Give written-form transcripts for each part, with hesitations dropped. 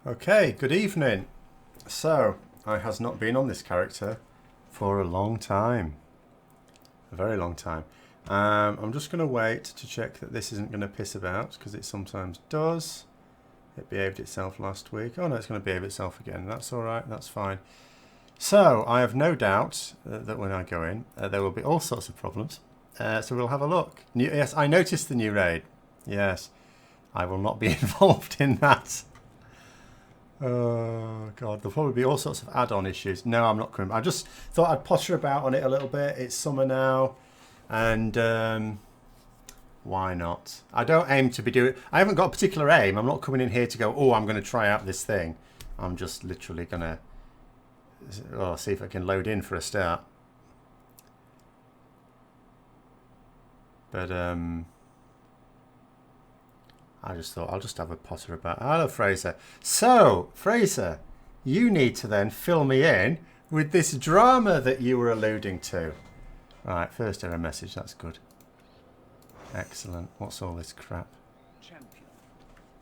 Okay, good evening. So, I has not been on this character for a long time. A very long time. I'm just going to wait to check that this isn't going to piss about, because it sometimes does. It behaved itself last week. Oh no, it's going to behave itself again. That's alright, that's fine. So, I have no doubt that when I go in, there will be all sorts of problems. So we'll have a look. Yes, I noticed the new raid. Yes, I will not be involved in that. Oh god, there'll probably be all sorts of add-on issues. No, I'm not coming. I just thought I'd potter about on it a little bit. It's summer now, and why not? I don't aim to be doing. I haven't got a particular aim. I'm not coming in here to go, oh, I'm going to try out this thing. I'm just literally going to see if I can load in for a start. But I just thought I'll just have a potter about. Hello, Fraser. So, Fraser, you need to then fill me in with this drama that you were alluding to. Right, first error message. That's good. Excellent. What's all this crap? Champion,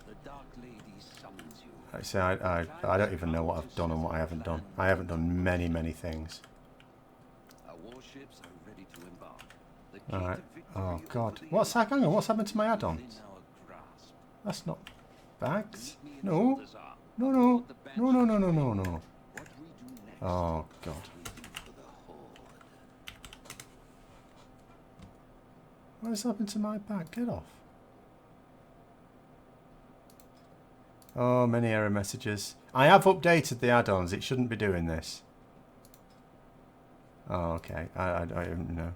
the Dark Lady summons you. See, I don't even know what I've done and what I haven't done. I haven't done many things. Our warships are ready to embark. All right. Oh God. What's that? Hang on. What's happened to my add-ons? That's not bags. No. No. Oh God. What has happened to my bag? Get off. Oh, many error messages. I have updated the add-ons. It shouldn't be doing this. Oh, okay. I don't know.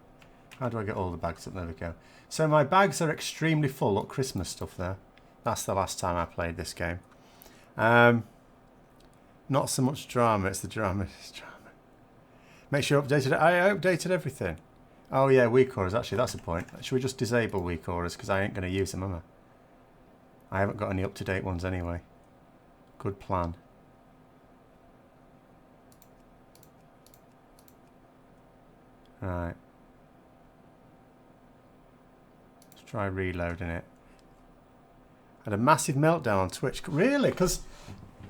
How do I get all the bags up? There we go. So my bags are extremely full. Look, Christmas stuff there. That's the last time I played this game. Not so much drama. It's the drama. It's drama. Make sure you updated it. I updated everything. Oh yeah, weak orders. Actually, that's the point. Should we just disable weak orders? Because I ain't going to use them, am I? I haven't got any up-to-date ones anyway. Good plan. Right. Let's try reloading it. Had a massive meltdown on Twitch. Really? Because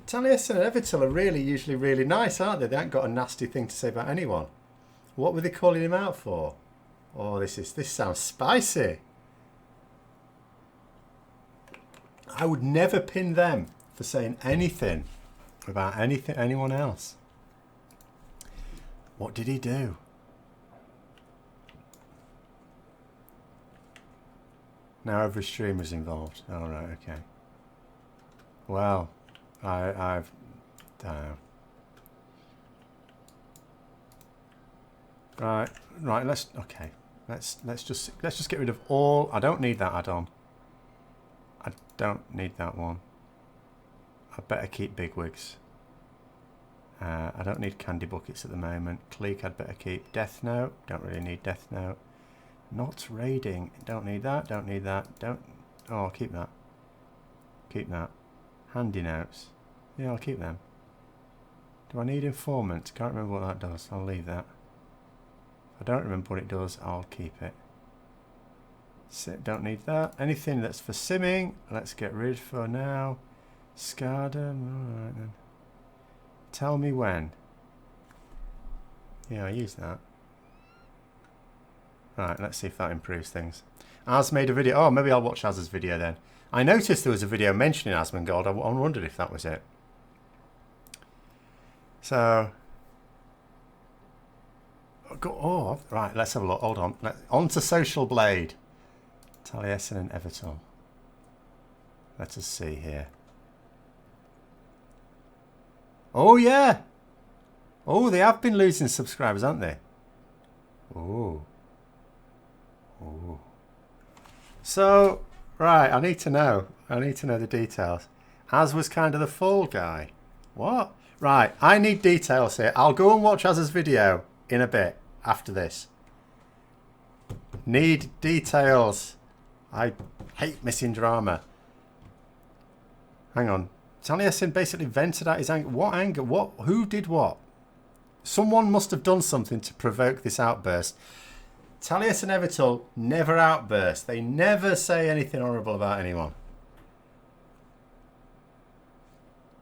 Taliesin and Evitil are usually really nice, aren't they? They ain't got a nasty thing to say about anyone. What were they calling him out for? Oh, this sounds spicy. I would never pin them for saying anything about anyone else. What did he do? Now every streamer's involved. All right, okay. Well, I've don't know. Right. Let's just get rid of all. I don't need that add-on. I don't need that one. I better keep bigwigs. I don't need candy buckets at the moment. Cleek I'd better keep. Death Note, don't really need Death Note. Not raiding, don't need that, don't need that. Don't. Oh, I'll keep that. Keep that. Handy notes. Yeah, I'll keep them. Do I need informant? Can't remember what that does. I'll leave that. If I don't remember what it does, I'll keep it. Don't need that. Anything that's for simming, let's get rid for now. Scardum, alright then. Tell me when. Yeah, I use that. Right, let's see if that improves things. Az made a video. Oh, maybe I'll watch Az's video then. I noticed there was a video mentioning Asmongold. I wondered if that was it. So... Oh, right, let's have a look. Hold on. On to Social Blade. Taliesin and Everton. Let us see here. Oh, yeah. Oh, they have been losing subscribers, haven't they? Oh. Oh. So, right, I need to know. I need to know the details. Az was kind of the fall guy. What? Right, I need details here. I'll go and watch Az's video in a bit after this. Need details. I hate missing drama. Hang on. Taliesin basically vented out his anger. What anger? What? Who did what? Someone must have done something to provoke this outburst. Taliesin and Evitil never outburst. They never say anything horrible about anyone.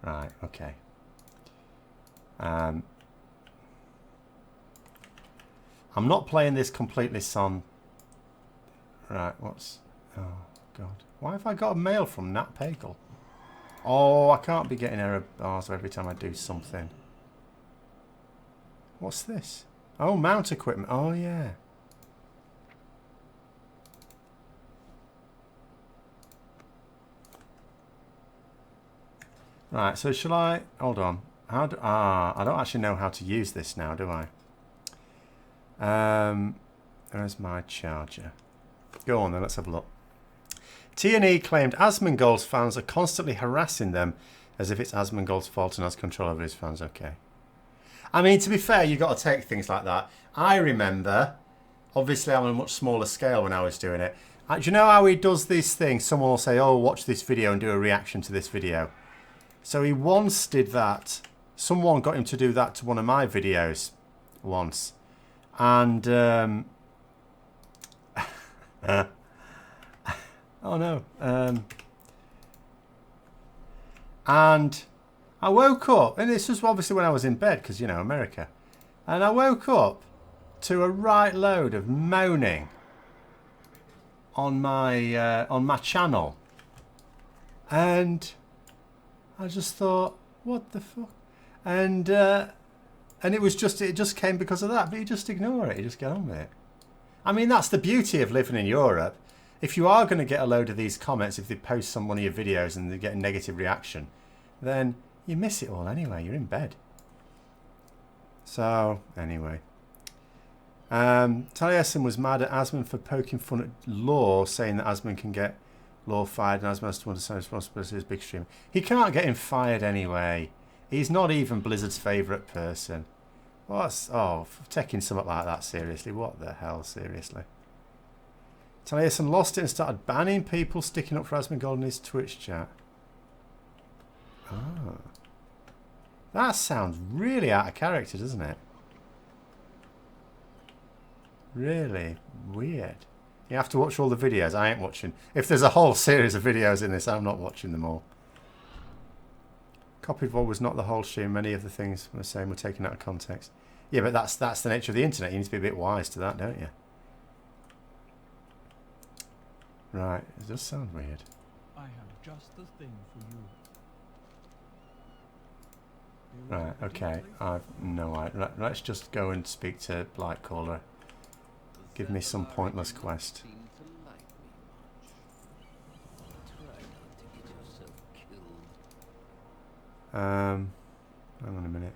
Right, okay. I'm not playing this completely son. Right, what's... Oh, God. Why have I got a mail from Nat Pagel? Oh, I can't be getting error bars every time I do something. What's this? Oh, mount equipment. Oh, yeah. Right, so shall I... Hold on. How do... I don't actually know how to use this now, do I? Where's my charger? Go on then, let's have a look. T&E claimed Asmongold's fans are constantly harassing them as if it's Asmongold's fault and has control over his fans. Okay. I mean, to be fair, you've got to take things like that. I remember, obviously on a much smaller scale when I was doing it. Do you know how he does these things? Someone will say, oh, watch this video and do a reaction to this video. So he once did that. Someone got him to do that to one of my videos once. And, oh no. And I woke up, and this was obviously when I was in bed, because, you know, America. And I woke up to a right load of moaning on my channel. And I just thought, what the fuck? And it just came because of that. But you just ignore it. You just get on with it. I mean, that's the beauty of living in Europe. If you are going to get a load of these comments, if they post some one of your videos and they get a negative reaction, then you miss it all anyway. You're in bed. So, anyway. Taliesin was mad at Asman for poking fun at Law, saying that Asman can get Law fired and Asman has to understand responsibility as big streamer. He can't get him fired anyway. He's not even Blizzard's favourite person. What's... Oh, taking something like that seriously. What the hell, seriously? Taliesin lost it and started banning people sticking up for Asmongold in his Twitch chat. Oh. That sounds really out of character, doesn't it? Really weird. You have to watch all the videos. I ain't watching. If there's a whole series of videos in this, I'm not watching them all. Copied VOD was not the whole stream. Many of the things we're saying were taken out of context. Yeah, but that's the nature of the internet. You need to be a bit wise to that, don't you? Right, it does sound weird. I have just the thing for you. Right, okay. I've no idea. Let's just go and speak to Blightcaller. Give me some pointless quest. Hang on a minute.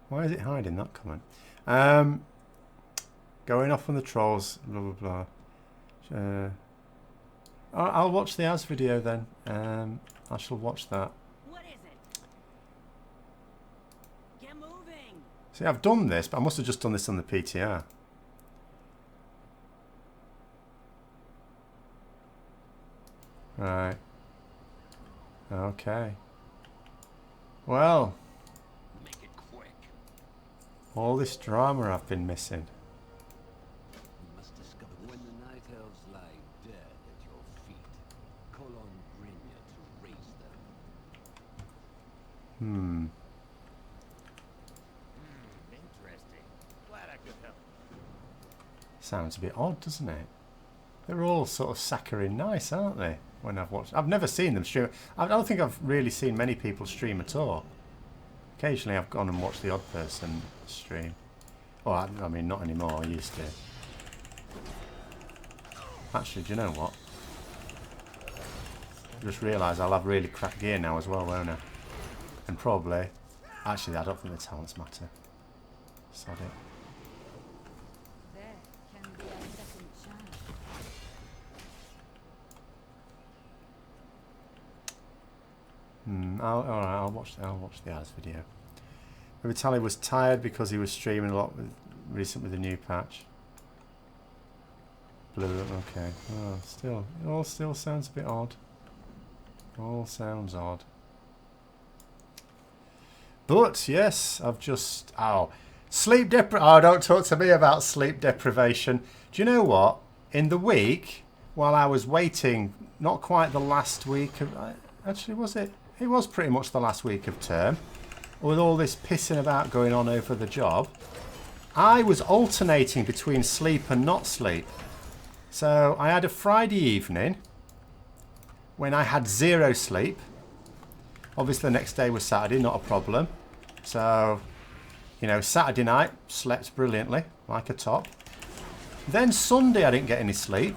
Why is it hiding that comment? Going off on the trolls, blah blah blah. I'll watch the As video then. I shall watch that. What is it? Get moving. See, I've done this, but I must have just done this on the PTR. Right. Okay. Well. Make it quick. All this drama I've been missing. You must discover when the night elves lie dead at your feet. Call on Brynja to raise them. Interesting. Glad I could help. Sounds a bit odd, doesn't it? They're all sort of saccharine nice, aren't they? When I've never seen them stream. I don't think I've really seen many people stream at all. Occasionally I've gone and watched the odd person stream. Oh, I mean, not anymore. I used to. Actually, do you know what? I just realised I'll have really crap gear now as well, won't I? And probably... Actually, I don't think the talents matter. Sod it. There can be a second chance. Alright, I'll watch the As video. Vitali was tired because he was streaming a lot recent with the new patch. Blue, okay. Oh, still, it all still sounds a bit odd. All sounds odd. But yes, I've just sleep oh, don't talk to me about sleep deprivation. Do you know what? In the week, while I was waiting, not quite the last week of Actually, was it? It was pretty much the last week of term. With all this pissing about going on over the job, I was alternating between sleep and not sleep. So I had a Friday evening when I had 0 sleep. Obviously the next day was Saturday, not a problem. So, you know, Saturday night, slept brilliantly, like a top. Then Sunday I didn't get any sleep.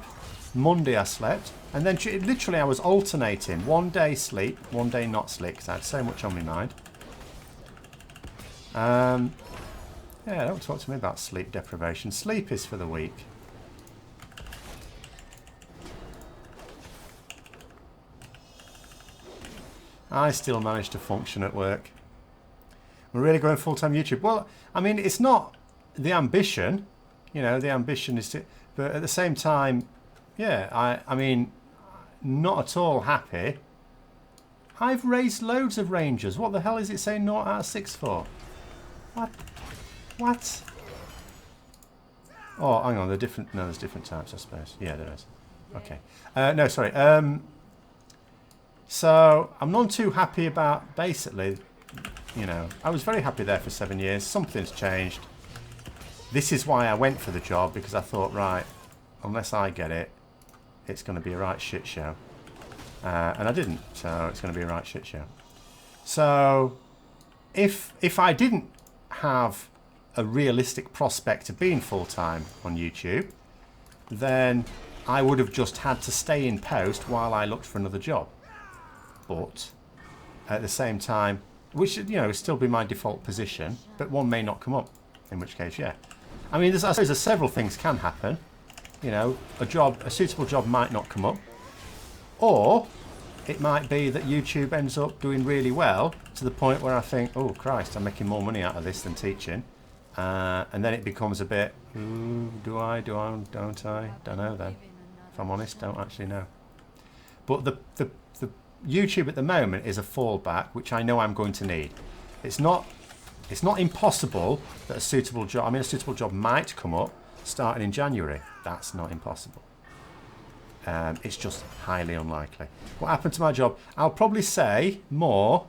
Monday I slept. And then literally I was alternating. One day sleep, one day not sleep, because I had so much on my mind. Yeah, don't talk to me about sleep deprivation. Sleep is for the weak. I still manage to function at work. We're really going full-time YouTube. Well, I mean, it's not the ambition. You know, the ambition is to... But at the same time, yeah, I mean, not at all happy. I've raised loads of rangers. What the hell is it saying 0 out of 6 for? What? What? Oh, hang on. They're different. No, there's different types, I suppose. Yeah, there is. Okay. No, sorry. So I'm not too happy about, basically, you know, I was very happy there for 7 years. Something's changed. This is why I went for the job, because I thought, right, unless I get it, it's going to be a right shit show. And I didn't, so it's going to be a right shit show. So if I didn't have a realistic prospect of being full-time on YouTube, then I would have just had to stay in post while I looked for another job. But at the same time, which, you know, would still be my default position, but one may not come up, in which case, yeah. I mean, I suppose there's several things can happen. You know, a suitable job might not come up, or it might be that YouTube ends up doing really well to the point where I think, oh Christ, I'm making more money out of this than teaching, and then it becomes a bit, do I, don't I? Don't know then. If I'm honest, don't actually know. But the YouTube at the moment is a fallback, which I know I'm going to need. It's not impossible that a suitable job, I mean, a suitable job might come up starting in January. That's not impossible. It's just highly unlikely. What happened to my job? I'll probably say more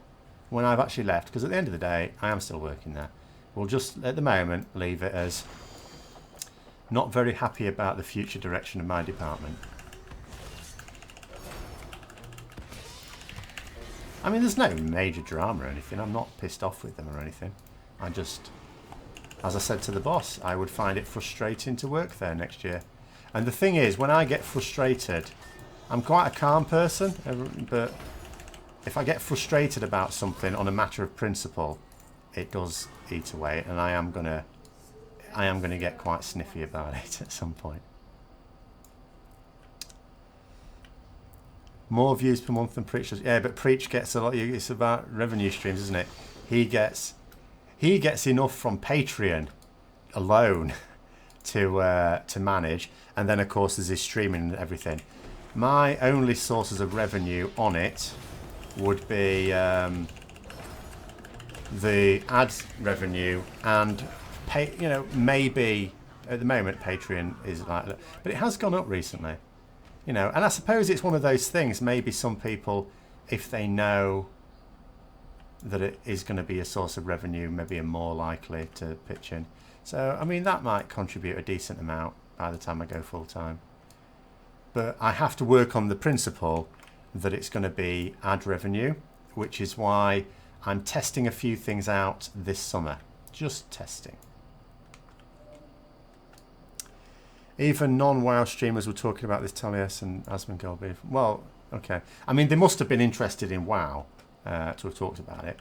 when I've actually left, because at the end of the day, I am still working there. We'll just, at the moment, leave it as not very happy about the future direction of my department. I mean, there's no major drama or anything. I'm not pissed off with them or anything. I just, as I said to the boss, I would find it frustrating to work there next year. And the thing is, when I get frustrated, I'm quite a calm person, but if I get frustrated about something on a matter of principle, it does eat away, and I am gonna get quite sniffy about it at some point. More views per month than Preach does. Yeah, but Preach gets a lot. It's about revenue streams, isn't it? He gets enough from Patreon alone to manage, and then of course there's his streaming and everything. My only sources of revenue on it would be the ads revenue and you know, maybe at the moment Patreon is like that, but it has gone up recently. You know, and I suppose it's one of those things, maybe some people, if they know that it is going to be a source of revenue, maybe are more likely to pitch in. So, I mean, that might contribute a decent amount by the time I go full time. But I have to work on the principle that it's going to be ad revenue, which is why I'm testing a few things out this summer. Just testing. Even non-WoW streamers were talking about this, Talias and Asmongold. Well, okay. I mean, they must have been interested in WoW to have talked about it.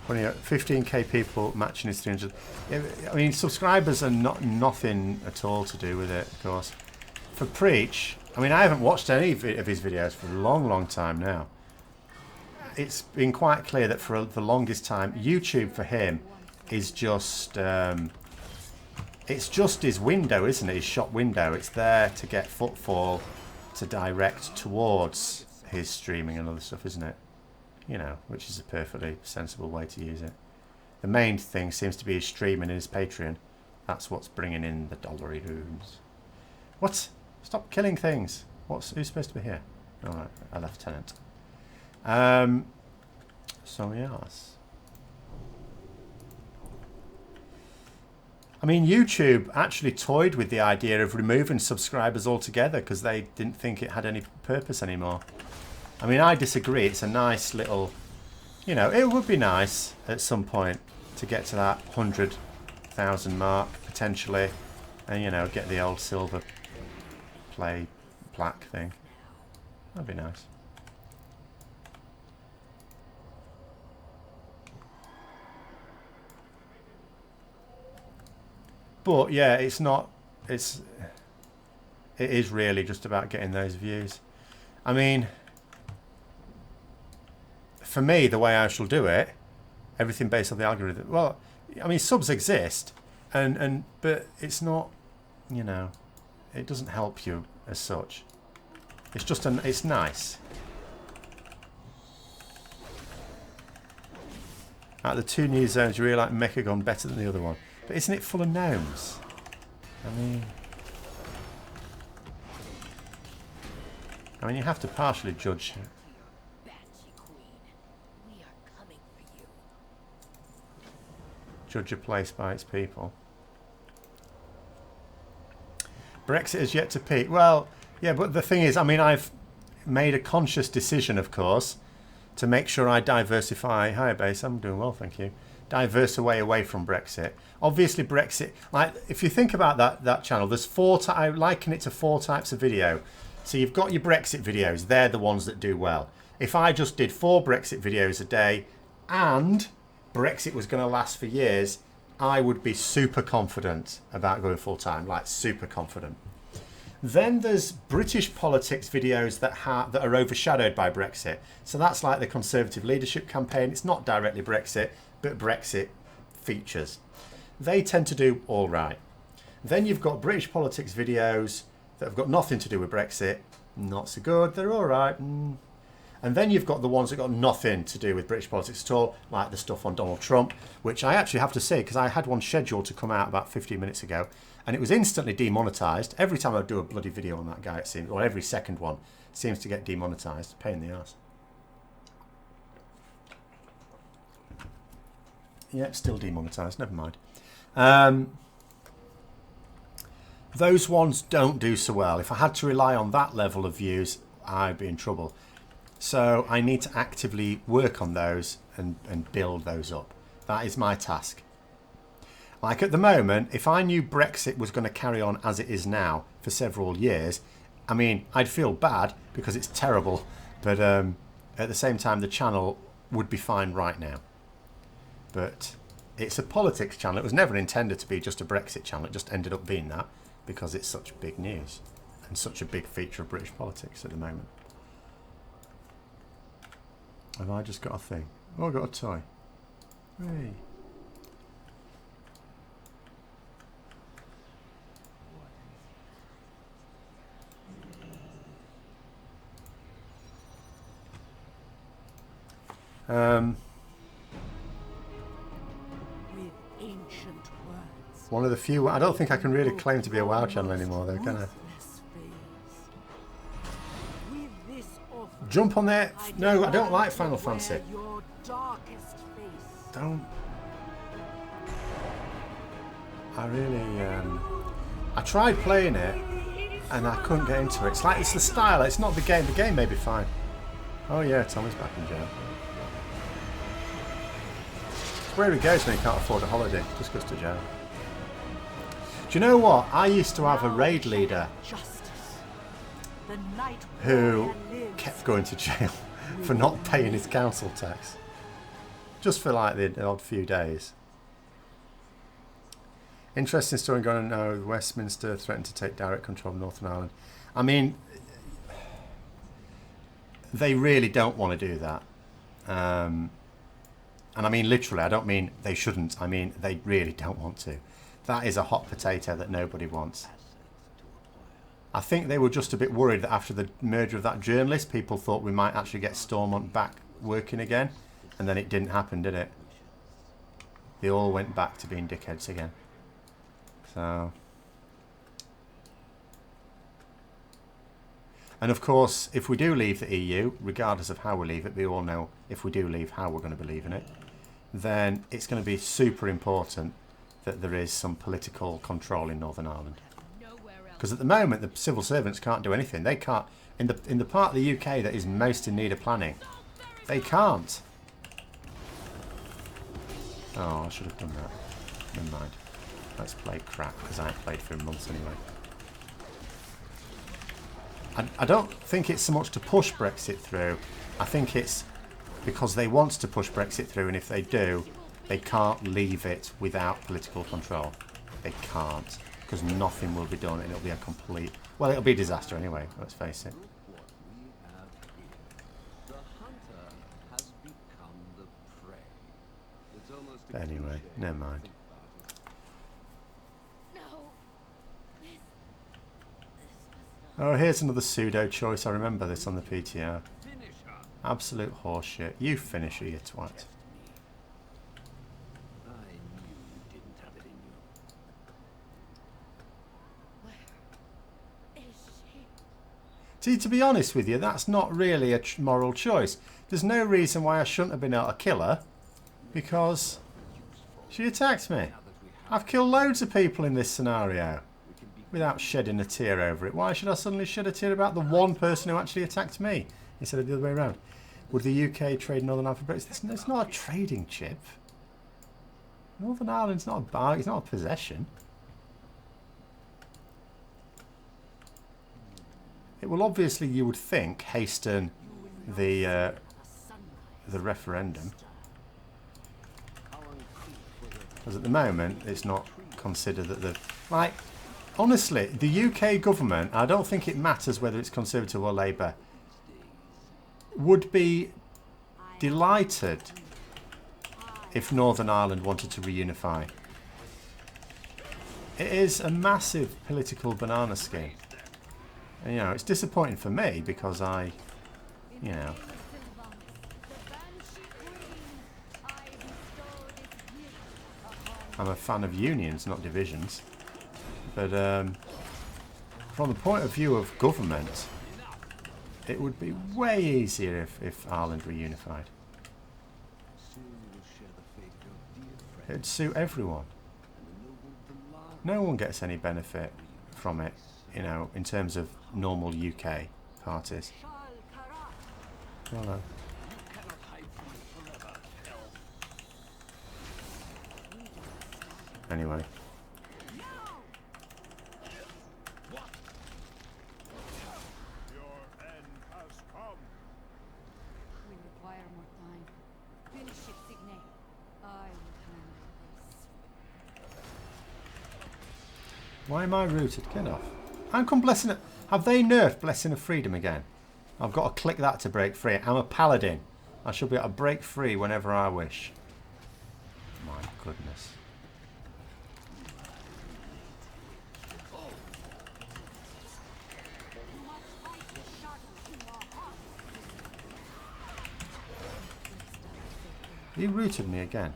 When you 15k people matching his 300. I mean, subscribers are nothing at all to do with it, of course. For Preach, I mean, I haven't watched any of his videos for a long, long time now. It's been quite clear that for the longest time, YouTube for him is just it's just his window, isn't it? His shop window. It's there to get footfall to direct towards his streaming and other stuff, isn't it? You know, which is a perfectly sensible way to use it. The main thing seems to be his streaming and his Patreon. That's what's bringing in the dollary rooms. What? Stop killing things. Who's supposed to be here? All right, a lieutenant. So yes. I mean, YouTube actually toyed with the idea of removing subscribers altogether because they didn't think it had any purpose anymore. I mean, I disagree. It's a nice little, you know, it would be nice at some point to get to that 100,000 mark potentially, and you know, get the old silver play plaque thing. That'd be nice. But yeah, it's not. It is really just about getting those views. I mean, for me, the way I shall do it, everything based on the algorithm. Well, I mean, subs exist, but it's not. You know, it doesn't help you as such. It's just it's nice. Out of the two new zones, you really like Mechagon better than the other one. But isn't it full of gnomes? I mean, you have to partially judge. Judge a place by its people. Brexit has yet to peak. Well, yeah, but the thing is, I mean, I've made a conscious decision, of course, to make sure I diversify. Hi, base. I'm doing well, thank you. Away from Brexit. Obviously, Brexit. Like, if you think about that channel, there's I liken it to 4 types of video. So you've got your Brexit videos. They're the ones that do well. If I just did 4 Brexit videos a day, and Brexit was going to last for years, I would be super confident about going full time. Like, super confident. Then there's British politics videos that are overshadowed by Brexit. So that's like the Conservative leadership campaign. It's not directly Brexit, but Brexit features. They tend to do all right. Then you've got British politics videos that have got nothing to do with Brexit. Not so good. They're all right. And then you've got the ones that got nothing to do with British politics at all, like the stuff on Donald Trump, which I actually have to say, because I had one scheduled to come out about 15 minutes ago, and it was instantly demonetised. Every time I do a bloody video on that guy, it seems, or every second one, seems to get demonetised. Pain in the arse. Yep, still demonetised. Never mind. Those ones don't do so well. If I had to rely on that level of views, I'd be in trouble. So I need to actively work on those and build those up. That is my task. Like at the moment, if I knew Brexit was going to carry on as it is now for several years, I mean, I'd feel bad because it's terrible. But at the same time, the channel would be fine right now. But it's a politics channel. It was never intended to be just a Brexit channel. It just ended up being that because it's such big news and such a big feature of British politics at the moment. Have I just got a thing? Oh, I got a toy. Hey. One of the few. I don't think I can really claim to be a WoW channel anymore, though, can I? Jump on there. No, I don't like Final Fantasy. Don't. I really. I tried playing it, and I couldn't get into it. It's the style. It's not the game. The game may be fine. Oh yeah, Tommy's back in jail. It's where he goes when he can't afford a holiday. Just goes to jail. Do you know what? I used to have a raid leader who kept going to jail for not paying his council tax. Just for like the odd few days. Interesting story going on now. Westminster threatened to take direct control of Northern Ireland. I mean, they really don't want to do that. And I mean literally, I don't mean they shouldn't. I mean they really don't want to. That is a hot potato that nobody wants. I think they were just a bit worried that after the murder of that journalist, people thought we might actually get Stormont back working again. And then it didn't happen, did it? They all went back to being dickheads again. So... And of course, if we do leave the EU, regardless of how we leave it, we all know if we do leave how we're going to be leaving it, then it's going to be super important that there is some political control in Northern Ireland. Because at the moment, the civil servants can't do anything. They can't, in the part of the UK that is most in need of planning, they can't. Oh, I should have done that. Never mind. Let's play crap, because I haven't played for months anyway. I don't think it's so much to push Brexit through. I think it's because they want to push Brexit through, and if they do, they can't leave it without political control. They can't, because nothing will be done, and it'll be a complete... Well, it'll be a disaster anyway, let's face it. But anyway, never mind. Oh, here's another pseudo choice. I remember this on the PTR. Absolute horseshit. You finish her, you twat. See, to be honest with you, that's not really a moral choice. There's no reason why I shouldn't have been able to kill her, because she attacked me. I've killed loads of people in this scenario without shedding a tear over it. Why should I suddenly shed a tear about the one person who actually attacked me instead of the other way around? Would the UK trade Northern Ireland for Brexit? It's not a trading chip. Northern Ireland's not a bargain. It's not a possession. It will obviously, you would think, hasten the referendum. Because at the moment, it's not considered that the... Like, honestly, the UK government, I don't think it matters whether it's Conservative or Labour, would be delighted if Northern Ireland wanted to reunify. It is a massive political banana scheme. And, you know, it's disappointing for me because I, you know... I'm a fan of unions, not divisions. But from the point of view of government, it would be way easier if Ireland were unified. It'd suit everyone. No one gets any benefit from it, you know, in terms of normal UK parties. Hello. Anyway. Why am I rooted? Get off. How come Blessing of... Have they nerfed Blessing of Freedom again? I've got to click that to break free. I'm a Paladin. I should be able to break free whenever I wish. My goodness. You rooted me again.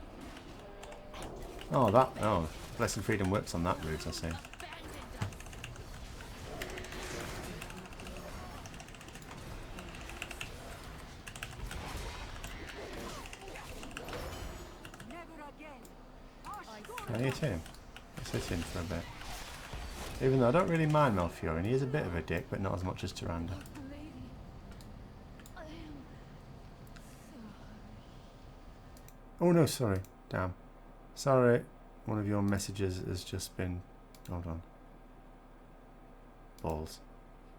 Oh, that... Oh, Blessing Freedom works on that route, I see. Can I hit him? Let's hit him for a bit. Even though I don't really mind Malfurion, and he is a bit of a dick, but not as much as Tyrande. Oh no, sorry. Damn. Sorry. One of your messages has just been... Hold on. Balls.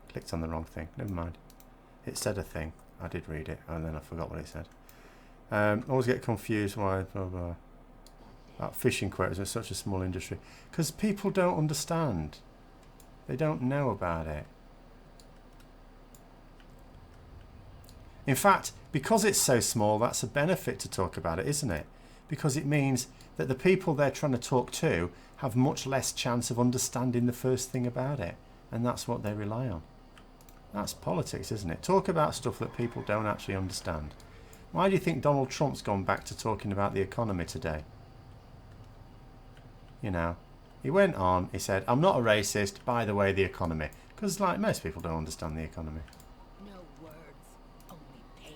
Clicked on the wrong thing. Never mind. It said a thing. I did read it, and then I forgot what it said. Always get confused why... Blah, blah. That fishing quotas are such a small industry. Because people don't understand. They don't know about it. In fact, because it's so small, that's a benefit to talk about it, isn't it? Because it means that the people they're trying to talk to have much less chance of understanding the first thing about it. And that's what they rely on. That's politics, isn't it? Talk about stuff that people don't actually understand. Why do you think Donald Trump's gone back to talking about the economy today? You know, He went on, he said, I'm not a racist, by the way, the economy. Because, like, most people don't understand the economy. No words, only pain.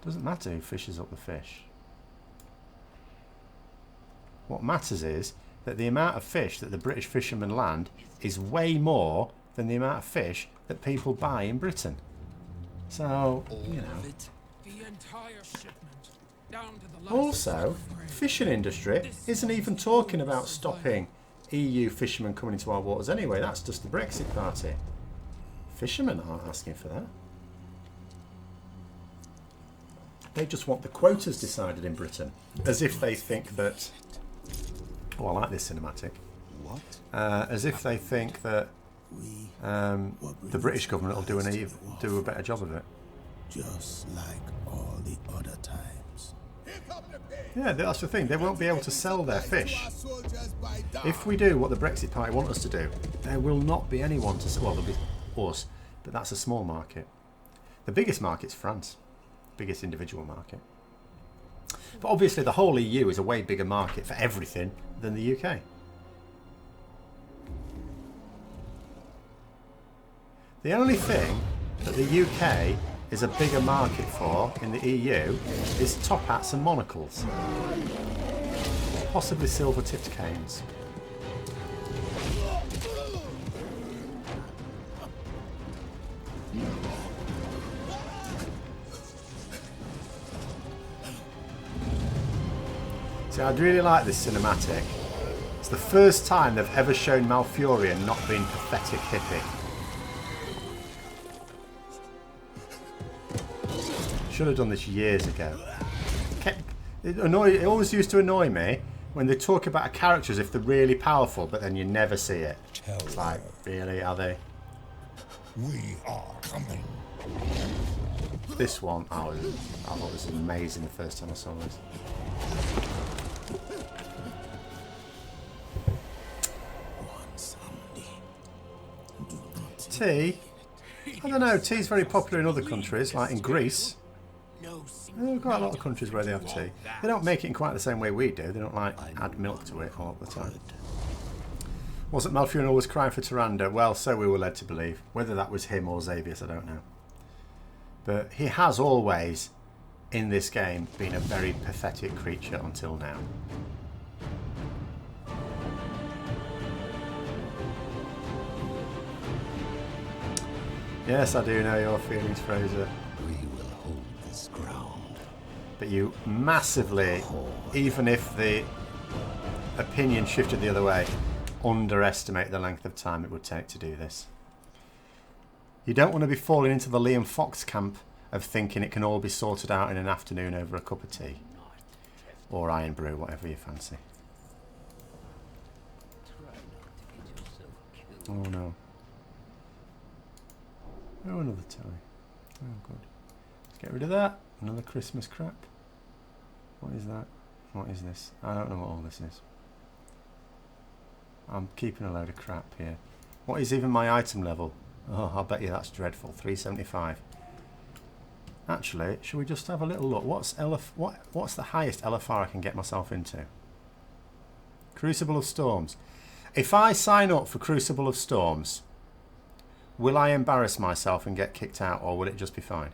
Doesn't matter who fishes up the fish. What matters is that the amount of fish that the British fishermen land is way more than the amount of fish that people buy in Britain. So, you know. The entire shipment, down to the last Also, fishing industry isn't even talking about stopping EU fishermen coming into our waters anyway. That's just the Brexit party. Fishermen aren't asking for that. They just want the quotas decided in Britain. As if they think that... Oh, I like this cinematic. What? As if they think that the British government will do a better job of it. Just like all the other times. Yeah, that's the thing. They won't be able to sell their fish. If we do what the Brexit party want us to do, there will not be anyone to sell. Well, there'll be us, but that's a small market. The biggest market's France. Biggest individual market. But obviously the whole EU is a way bigger market for everything than the UK. The only thing that the UK is a bigger market for in the EU is top hats and monocles. Possibly silver tipped canes. See, I'd really like this cinematic. It's the first time they've ever shown Malfurion not being pathetic hippie. Should have done this years ago. It always used to annoy me when they talk about a character as if they're really powerful, but then you never see it. It's like, really, are they? We are coming. This one, I thought this was amazing the first time I saw this. Tea? I don't know, tea's very popular in other countries, like in Greece. There are quite a lot of countries where they have tea. They don't make it in quite the same way we do. They don't like add milk to it all the time. Wasn't Malfurion always crying for Tyrande? Well, so we were led to believe. Whether that was him or Xavius, I don't know. But he has always, in this game, been a very pathetic creature until now. Yes, I do know your feelings, Fraser. We will hold this ground. But you massively, even if the opinion shifted the other way, underestimate the length of time it would take to do this. You don't want to be falling into the Liam Fox camp of thinking it can all be sorted out in an afternoon over a cup of tea. Or iron brew, whatever you fancy. Oh no. Oh, another telly. Oh, good. Let's get rid of that. Another Christmas crap. What is that? What is this? I don't know what all this is. I'm keeping a load of crap here. What is even my item level? Oh, I'll bet you that's dreadful. 375. Actually, should we just have a little look? What's the highest LFR I can get myself into? Crucible of Storms. If I sign up for Crucible of Storms, will I embarrass myself and get kicked out, or will it just be fine?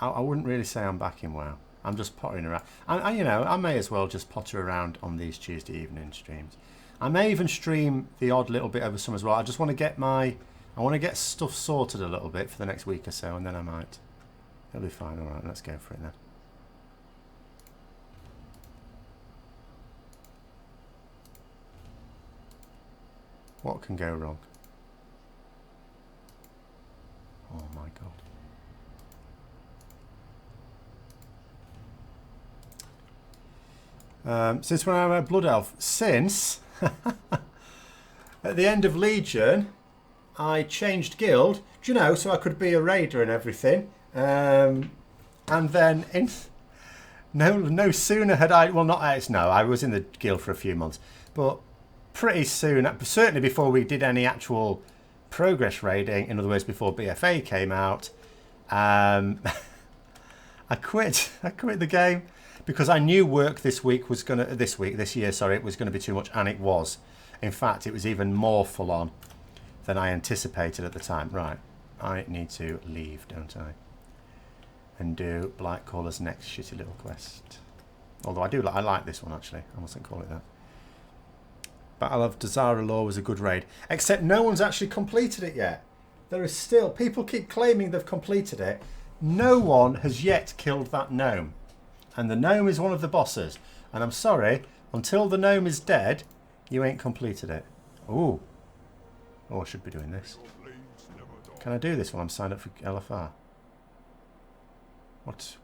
I wouldn't really say I'm back in WoW. I'm just pottering around. You know, I may as well just potter around on these Tuesday evening streams. I may even stream the odd little bit over summer as well. I just want to get I want to get stuff sorted a little bit for the next week or so, and then I might. It'll be fine. All right, let's go for it then. What can go wrong? Oh my god. Since when I'm a Blood Elf? Since at the end of Legion, I changed guild, do you know, so I could be a raider and everything. And then no sooner had I, well, not no, I was in the guild for a few months, but pretty soon, certainly before we did any actual progress raiding, in other words, before BFA came out, I quit. I quit the game because I knew work this week was gonna this year, sorry, it was gonna be too much, and it was. In fact, it was even more full on than I anticipated at the time. Right, I need to leave, don't I? And do Blightcaller's next shitty little quest. Although I like this one actually. I mustn't call it that. Battle of Dazara Law was a good raid, except no one's actually completed it yet. There is still people keep claiming they've completed it. No one has yet killed that gnome, and the gnome is one of the bosses. And I'm sorry, until the gnome is dead, you ain't completed it. Ooh. Oh, I should be doing this. Can I do this while I'm signed up for LFR? What?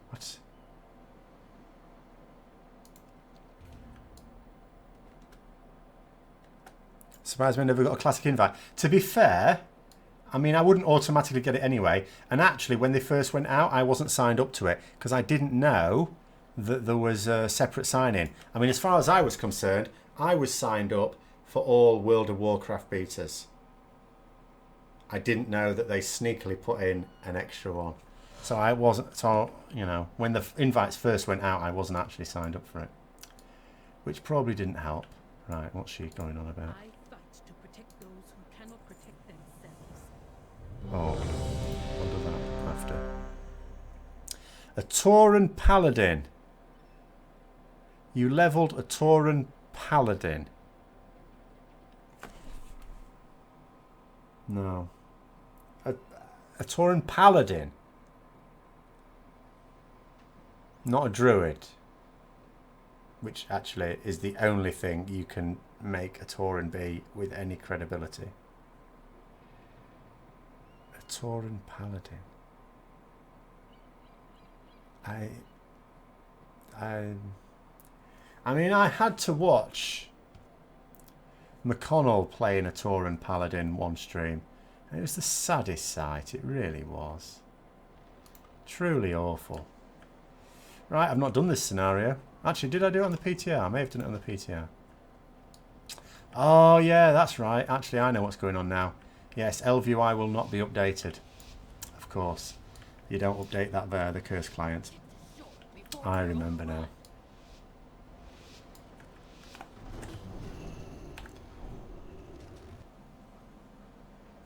Surprised we never got a classic invite. To be fair, I mean, I wouldn't automatically get it anyway. And actually, when they first went out, I wasn't signed up to it because I didn't know that there was a separate sign-in. I mean, as far as I was concerned, I was signed up for all World of Warcraft betas. I didn't know that they sneakily put in an extra one. So I wasn't, so, you know, when the invites first went out, I wasn't actually signed up for it. Which probably didn't help. Right, what's she going on about? I fight to protect those who cannot protect themselves. Oh, what do that after? A Tauren Paladin. You levelled a Tauren Paladin. No. A Tauren Paladin. Not a druid. Which actually is the only thing you can make a Tauren be with any credibility. A Tauren Paladin. I mean, I had to watch McConnell playing a Tauren Paladin one stream. And it was the saddest sight. It really was. Truly awful. Right, I've not done this scenario. Actually, did I do it on the PTR? I may have done it on the PTR. Oh, yeah, that's right. Actually, I know what's going on now. Yes, LVUI will not be updated. Of course. You don't update that via the curse client. I remember now.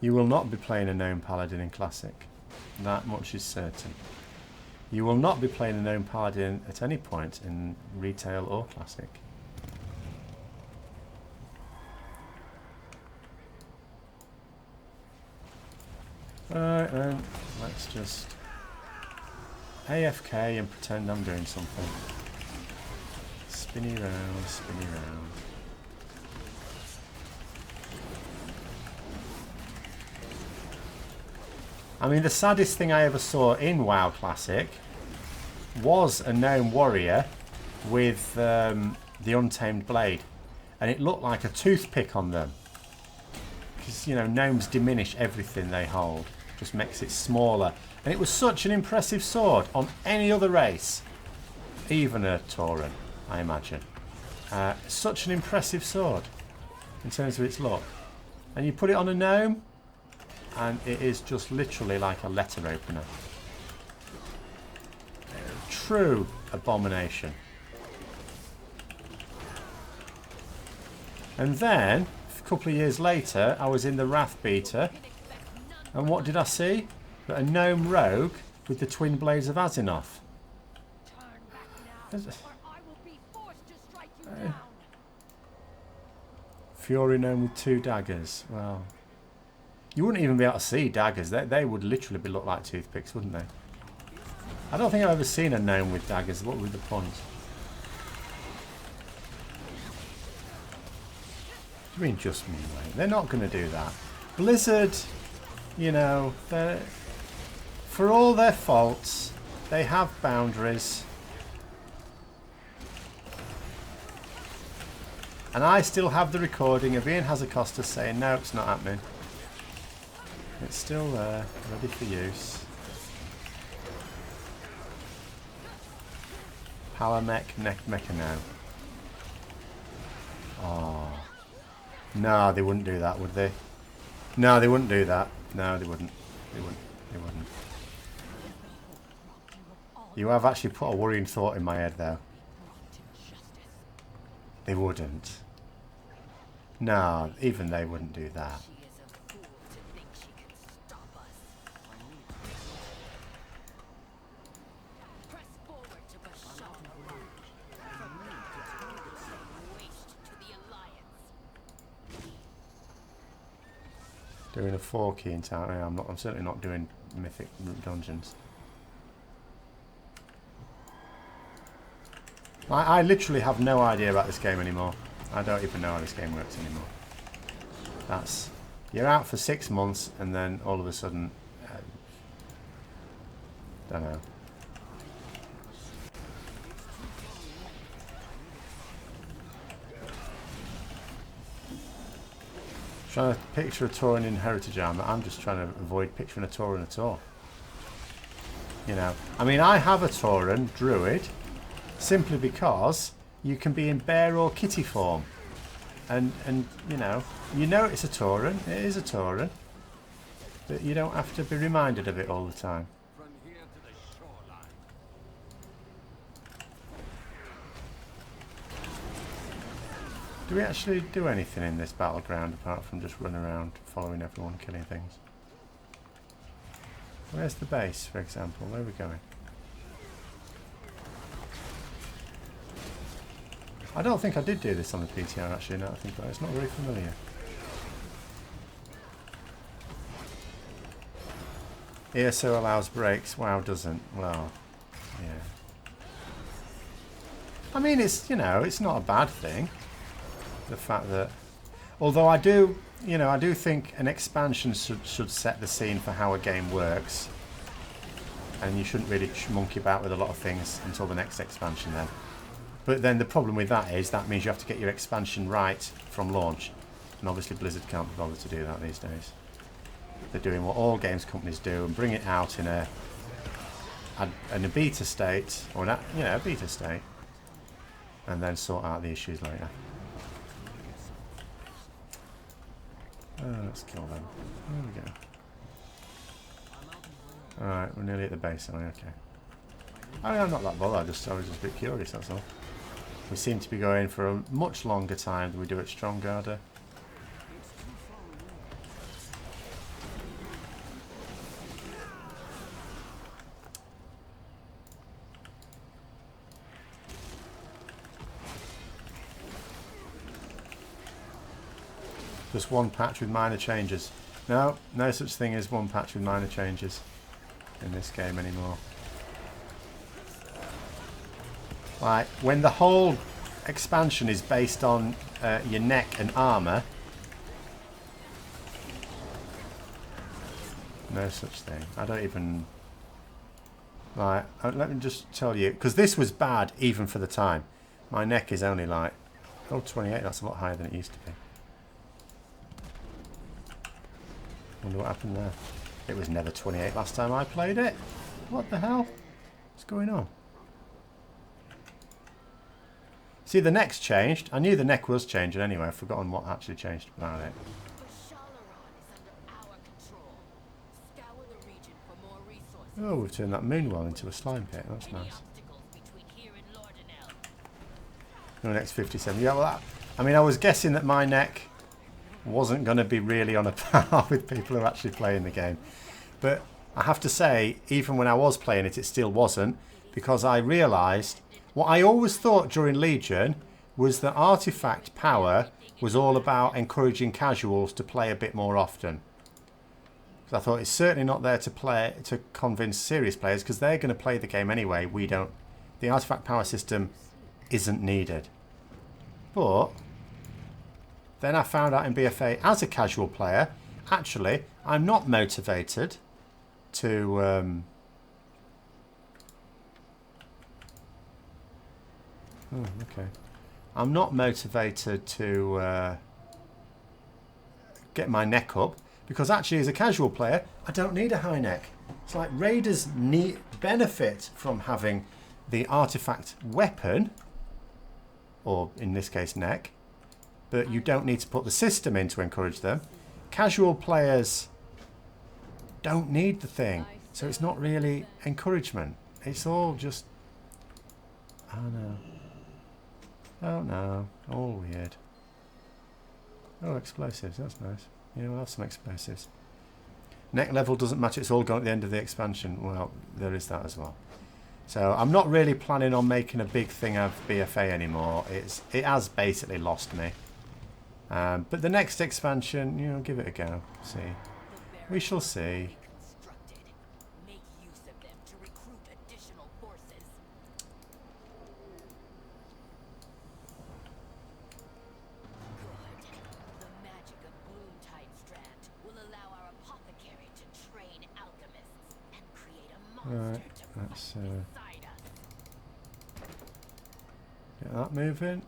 You will not be playing a Gnome Paladin in Classic. That much is certain. You will not be playing a Gnome Paladin at any point in Retail or Classic. Alright then, let's just AFK and pretend I'm doing something. Spinny round, spinny round. I mean, the saddest thing I ever saw in WoW Classic was a gnome warrior with the Untamed Blade. And it looked like a toothpick on them. Because, you know, gnomes diminish everything they hold. Just makes it smaller. And it was such an impressive sword on any other race. Even a Tauren, I imagine. Such an impressive sword in terms of its look. And you put it on a gnome, and it is just literally like a letter opener. True abomination. And then, a couple of years later, I was in the Wrath beta, and what did I see? But a gnome rogue with the twin blades of Azinoth. Fury gnome with 2 daggers. Well, you wouldn't even be able to see daggers. They would literally look like toothpicks, wouldn't they? I don't think I've ever seen a gnome with daggers. What were the point? What do you mean just me, mate? They're not going to do that. Blizzard, you know, for all their faults, they have boundaries. And I still have the recording of Ian Hazacostas saying, no, it's not happening. It's still there, ready for use. Palamech, Mechano. Oh. No, they wouldn't do that, would they? No, they wouldn't do that. No, they wouldn't. They wouldn't. They wouldn't. You have actually put a worrying thought in my head, though. They wouldn't. No, even they wouldn't do that. She is a fool to think she can stop us. Press forward to Bashar From me to waste to the Alliance. Doing a 4 key in town. Yeah, I'm certainly not doing mythic dungeons. I literally have no idea about this game anymore. I don't even know how this game works anymore. That's... You're out for 6 months and then all of a sudden... don't know. Trying to picture a Tauren in Heritage Armor. I'm just trying to avoid picturing a Tauren at all. You know, I mean, I have a Tauren Druid simply because you can be in bear or kitty form, and you know it's a Tauren. It is a Tauren, but you don't have to be reminded of it all the time. From here to the shoreline. Do we actually do anything in this battleground apart from just run around following everyone, killing things? Where's the base, for example? Where are we going? I don't think I did do this on the PTR actually, now I think about it. It's not very familiar. ESO allows breaks, WoW doesn't. Well, yeah. I mean, it's, you know, it's not a bad thing. The fact that... Although I do, you know, I do think an expansion should set the scene for how a game works. And you shouldn't really monkey about with a lot of things until the next expansion then. But then the problem with that is that means you have to get your expansion right from launch. And obviously Blizzard can't be bothered to do that these days. They're doing what all games companies do and bring it out in a beta state, or a beta state, and then sort out the issues later. Let's kill them. There we go. Alright, we're nearly at the base, are we? Okay. I mean, I'm not that bothered, I was just a bit curious, that's all. We seem to be going for a much longer time than we do at Stronggarder. Just one patch with minor changes. No, no such thing as one patch with minor changes in this game anymore. Like, when the whole expansion is based on your neck and armour, no such thing. I don't even... Like, let me just tell you, because this was bad even for the time. My neck is only like, oh, 28, that's a lot higher than it used to be. Wonder what happened there. It was never 28 last time I played it. What the hell? What's going on? See, the neck's changed. I knew the neck was changing anyway. I've forgotten what actually changed about it. Oh, we've turned that moonwell into a slime pit. That's nice. No, next 57. Yeah, well, that, I mean, I was guessing that my neck wasn't going to be really on a par with people who are actually playing the game. But I have to say, even when I was playing it, it still wasn't, because I realised what I always thought during Legion was that artifact power was all about encouraging casuals to play a bit more often. Because I thought it's certainly not there to convince serious players, because they're going to play the game anyway. We don't. The artifact power system isn't needed. But then I found out in BFA, as a casual player, actually, I'm not motivated to... oh, okay. I'm not motivated to get my neck up, because actually, as a casual player, I don't need a high neck. It's like raiders benefit from having the artifact weapon, or in this case, neck, but you don't need to put the system in to encourage them. Casual players don't need the thing, so it's not really encouragement. It's all just... Oh no. Oh no. All weird. Oh, explosives. That's nice. Yeah, we'll have some explosives. Next level doesn't matter. It's all gone at the end of the expansion. Well, there is that as well. So I'm not really planning on making a big thing of BFA anymore. It has basically lost me. But the next expansion, you know, give it a go. See. We shall see. Constructed. Make use of them to recruit additional forces. Good. The magic of Bloomtide Strand will allow our apothecary to train alchemists and create a monster Right, to let's fight beside us. get that moving.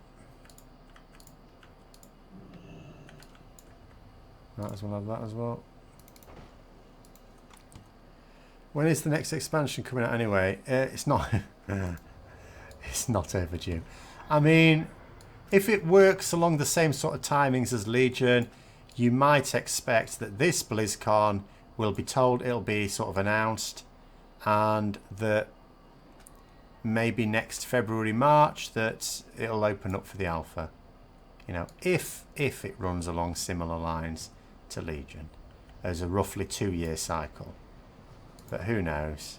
Might as well have that as well. When is the next expansion coming out anyway? It's not. It's not overdue. I mean, if it works along the same sort of timings as Legion, you might expect that this BlizzCon will be told, it'll be sort of announced, and that maybe next February, March, that it'll open up for the alpha. You know, if it runs along similar lines to Legion. There's a roughly 2-year cycle. But who knows?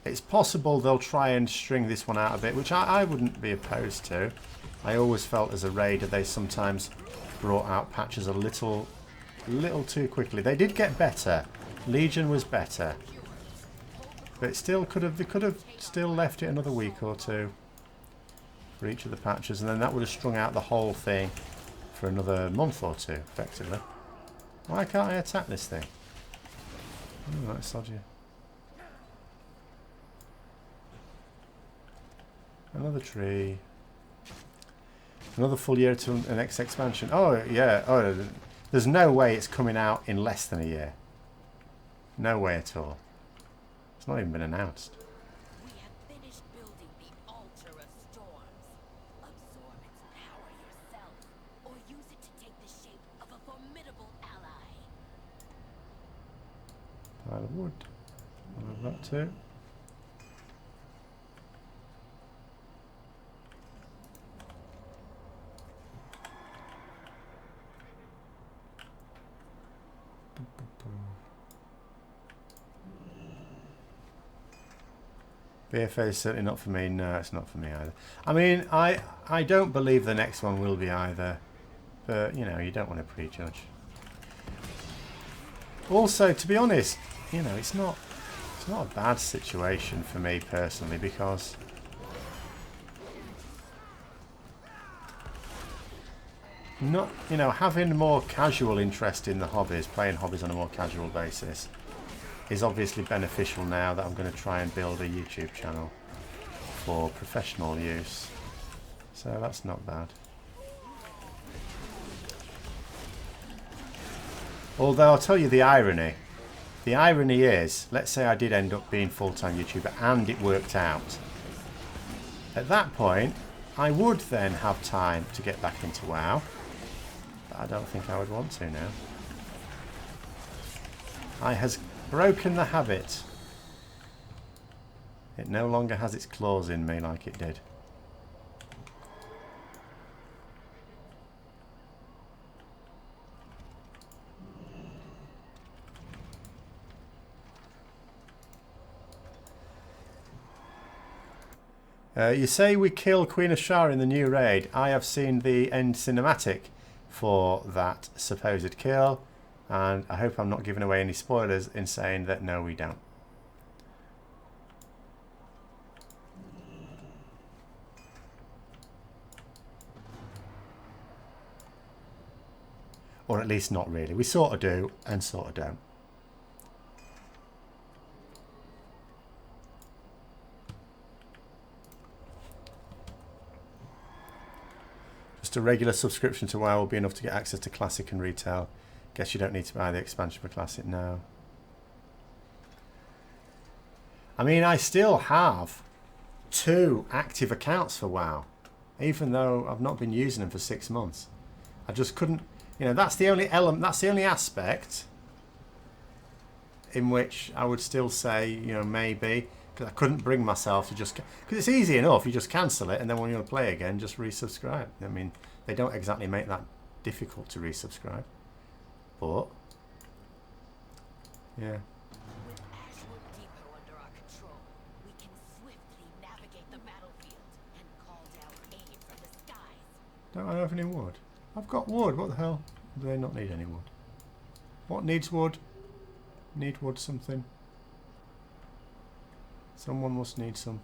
It's possible they'll try and string this one out a bit, which I wouldn't be opposed to. I always felt as a raider they sometimes brought out patches a little too quickly. They did get better. Legion was better. But it still they could have still left it another week or two for each of the patches, and then that would have strung out the whole thing for another month or two, effectively. Why can't I attack this thing? Oh, that's dodgy. Another tree. Another full year to the next expansion. Oh, yeah. Oh, there's no way it's coming out in less than a year. No way at all. It's not even been announced. We have finished building the altar of storms. Absorb its power yourself, or use it to take the shape of a formidable ally. Pile of wood. I'll have that too. BFA is certainly not for me. No, it's not for me either. I mean, I don't believe the next one will be either. But, you know, you don't want to prejudge. Also, to be honest, you know, it's not a bad situation for me personally, because not, you know, having more casual interest in the hobbies, playing hobbies on a more casual basis, is obviously beneficial now that I'm going to try and build a YouTube channel for professional use. So that's not bad. Although I'll tell you the irony. The irony is, let's say I did end up being full-time YouTuber and it worked out. At that point, I would then have time to get back into WoW. But I don't think I would want to now. I has broken the habit. It no longer has its claws in me like it did. You say we kill Queen of Shara in the new raid. I have seen the end cinematic for that supposed kill, and I hope I'm not giving away any spoilers in saying that no, we don't. Or at least not really. We sort of do and sort of don't. Just a regular subscription to WoW will be enough to get access to Classic and Retail. Guess you don't need to buy the expansion for Classic now. I mean, I still have 2 active accounts for WoW, even though I've not been using them for 6 months. I just couldn't, you know, that's the only element, that's the only aspect in which I would still say, you know, maybe, because I couldn't bring myself to just, because it's easy enough, you just cancel it and then when you want to play again, just resubscribe. I mean, they don't exactly make that difficult to resubscribe, but, yeah. With Ashwood Depot under our control, we can swiftly navigate the battlefield and call down aid from the skies. Don't I have any wood? I've got wood, what the hell? Do they not need any wood? What needs wood? Need wood something? Someone must need some.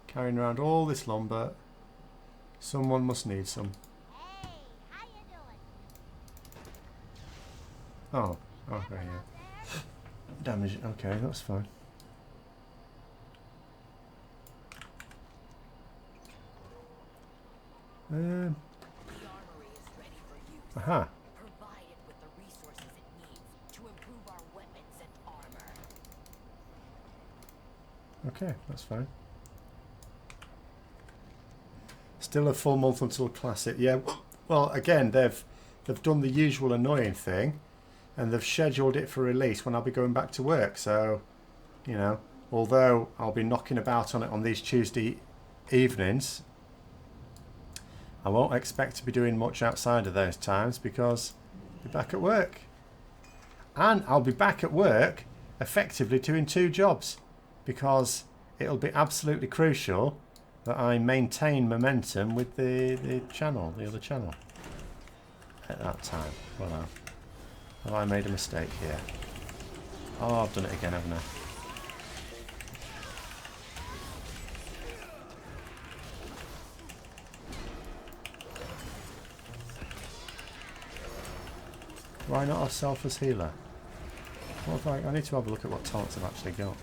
Carrying around all this lumber. Someone must need some. Hey, how you doing? Oh, okay, yeah. Damage, okay, that's fine. The armory is ready for use. Aha. Provide it with the resources it needs to improve our weapons and armor. Okay, that's fine. Still a full month until Classic. Yeah, well, again, they've done the usual annoying thing, and they've scheduled it for release when I'll be going back to work. So, you know, although I'll be knocking about on it on these Tuesday evenings, I won't expect to be doing much outside of those times because I'll be back at work. And I'll be back at work effectively doing 2 jobs because it'll be absolutely crucial that I maintain momentum with the channel, the other channel at that time. Well, have I made a mistake here? Oh, I've done it again, haven't I? Why not have self as healer? What if I need to have a look at what talents I've actually got.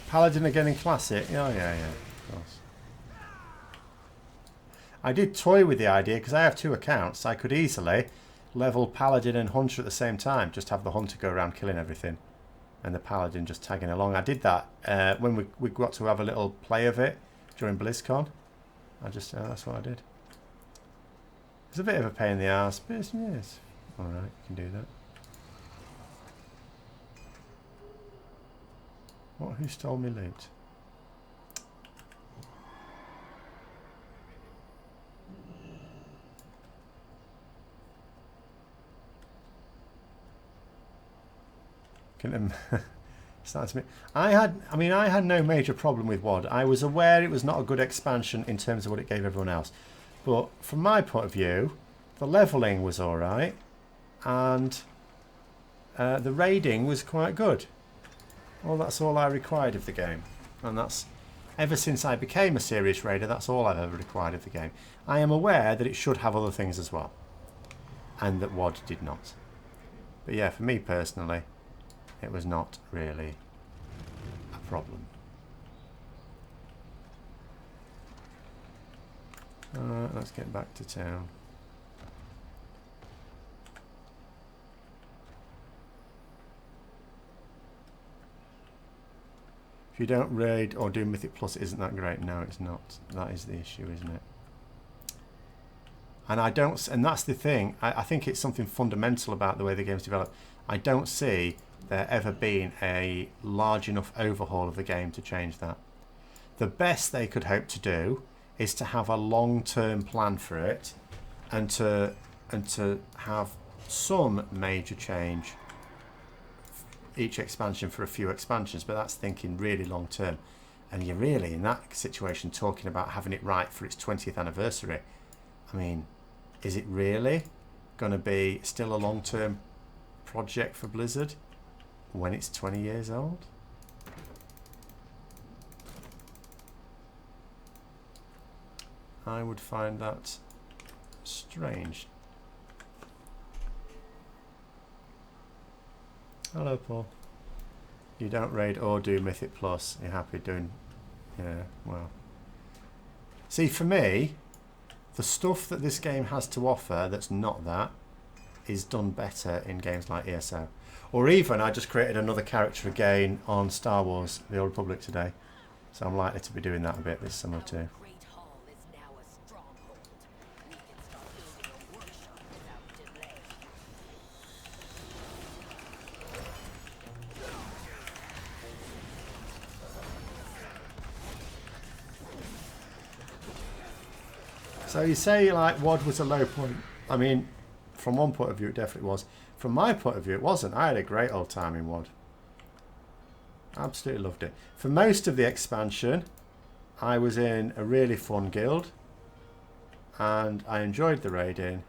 Paladin again in Classic? Oh yeah, of course. I did toy with the idea because I have 2 accounts. I could easily level Paladin and Hunter at the same time. Just have the Hunter go around killing everything and the Paladin just tagging along. I did that when we got to have a little play of it during BlizzCon. That's what I did. It's a bit of a pain in the arse, but it's alright, you can do that. What? Who stole me loot? Starts me. I had no major problem with WoD. I was aware it was not a good expansion in terms of what it gave everyone else. But from my point of view, the leveling was alright, and the raiding was quite good. Well, that's all I required of the game. And that's, ever since I became a serious raider, that's all I've ever required of the game. I am aware that it should have other things as well. And that WoD did not. But yeah, for me personally, it was not really a problem. Let's get back to town. If you don't raid or do Mythic Plus, it isn't that great. No, it's not. That is the issue, isn't it? And and that's the thing. I think it's something fundamental about the way the game's developed. I don't see there ever being a large enough overhaul of the game to change that. The best they could hope to do is to have a long-term plan for it, and to have some major change each expansion for a few expansions, but that's thinking really long term. And you're really in that situation talking about having it right for its 20th anniversary. I mean, is it really going to be still a long-term project for Blizzard when it's 20 years old? I would find that strange. Hello, Paul. You don't raid or do Mythic Plus. You're happy doing... Yeah, well. See, for me, the stuff that this game has to offer that's not that is done better in games like ESO. Or even, I just created another character again on Star Wars The Old Republic today. So I'm likely to be doing that a bit this summer too. Great So you say like WoD was a low point. I mean, from one point of view it definitely was. From my point of view it wasn't. I had a great old time in WoD. Absolutely loved it. For most of the expansion I was in a really fun guild and I enjoyed the raiding,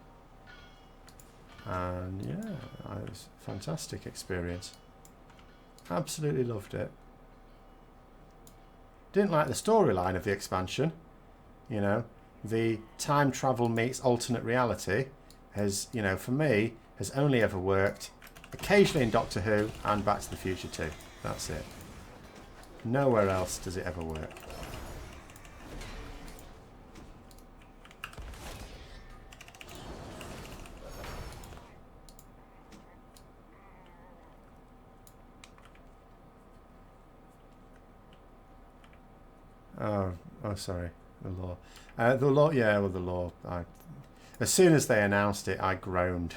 and yeah, it was a fantastic experience. Absolutely loved it. Didn't like the storyline of the expansion. You know, the time travel meets alternate reality has, you know, for me, has only ever worked occasionally in Doctor Who and Back to the Future 2. That's it. Nowhere else does it ever work. Oh, sorry. The law. The law, yeah, well, the law. As soon as they announced it, I groaned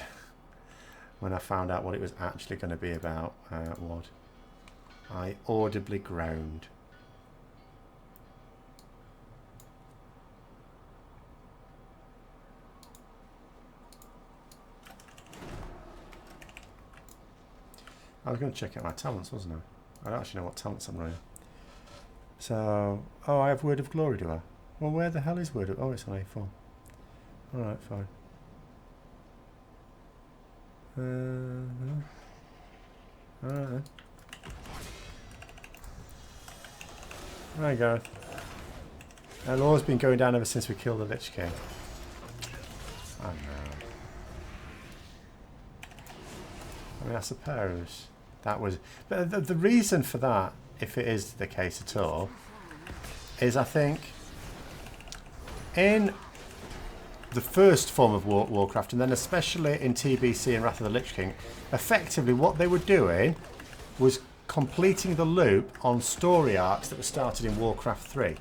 when I found out what it was actually going to be about. WoD. I audibly groaned. I was going to check out my talents, wasn't I? I don't actually know what talents I'm running. So, oh, I have Word of Glory, do I? Well, where the hell is Word of... Oh, it's on A4. Alright, fine. Alright then. Right, Gareth. Our law's been going down ever since we killed the Lich King. I know. I mean, I suppose that was... But the reason for that, if it is the case at all, is I think in the first form of Warcraft, and then especially in TBC and Wrath of the Lich King, effectively what they were doing was completing the loop on story arcs that were started in Warcraft 3.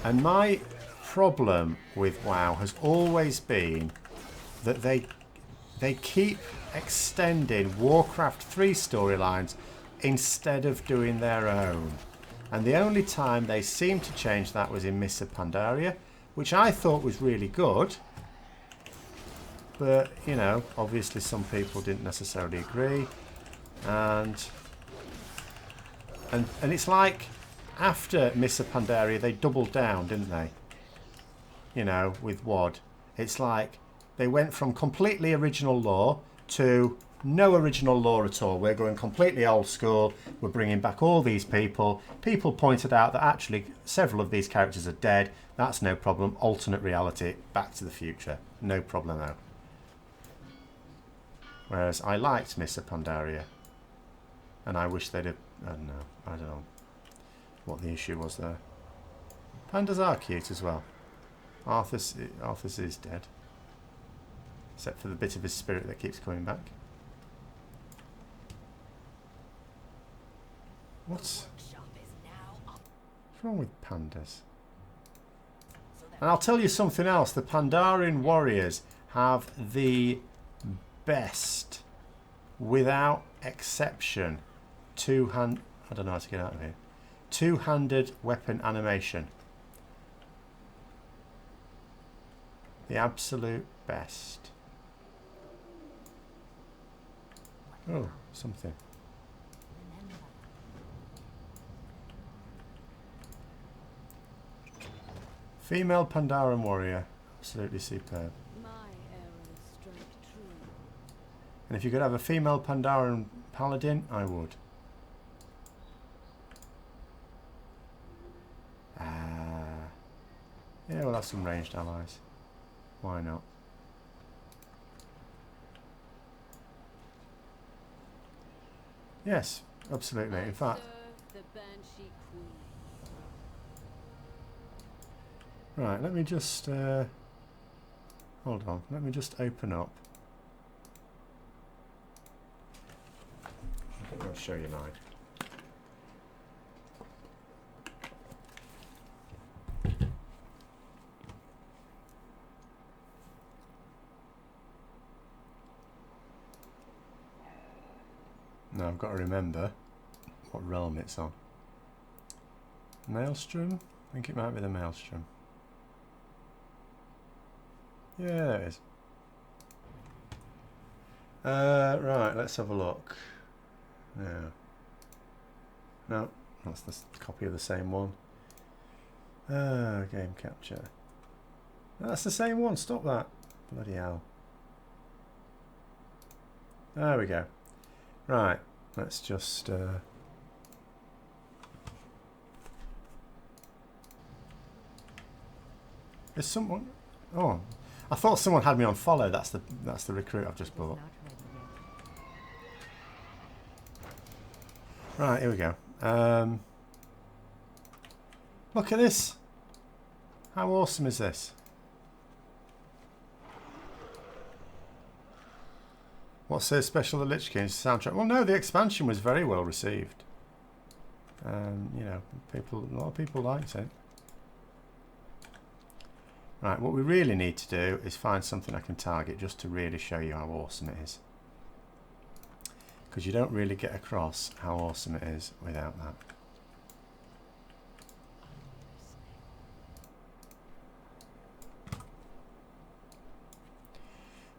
And my problem with WoW has always been that they keep extending Warcraft 3 storylines instead of doing their own. And the only time they seemed to change that was in Mists of Pandaria, which I thought was really good. But, you know, obviously some people didn't necessarily agree. And it's like after Mists of Pandaria they doubled down, didn't they? You know, with WoD. It's like they went from completely original lore to no original lore at all. We're going completely old school. We're bringing back all these people. People pointed out that actually several of these characters are dead. That's no problem. Alternate reality, Back to the Future. No problemo. Whereas I liked Mists of Pandaria. And I wish they'd have... I don't know what the issue was there. Pandas are cute as well. Arthas is dead. Except for the bit of his spirit that keeps coming back. What's wrong with pandas? And I'll tell you something else. The Pandaren warriors have the best, without exception, two-hand... I don't know how to get out of here. Two-handed weapon animation. The absolute best. Oh, something. Female Pandaren warrior. Absolutely superb. And if you could have a female Pandaren paladin, I would. Yeah, we'll have some ranged allies. Why not? Yes, absolutely. In fact... Right, let me just... hold on. Let me just open up. I'll show you mine. Now I've got to remember what realm it's on. Maelstrom? I think it might be the Maelstrom. Yeah, there it is. Right, let's have a look. Yeah. No, that's the copy of the same one. Game capture. That's the same one. Stop that. Bloody hell. There we go. Right, let's just... There's someone... Oh, I thought someone had me on follow. That's the recruit I've just bought. Right, here we go. Look at this. How awesome is this? What's so special the Lich King's soundtrack? Well, no, the expansion was very well received. You know, a lot of people liked it. Right, what we really need to do is find something I can target just to really show you how awesome it is. Because you don't really get across how awesome it is without that.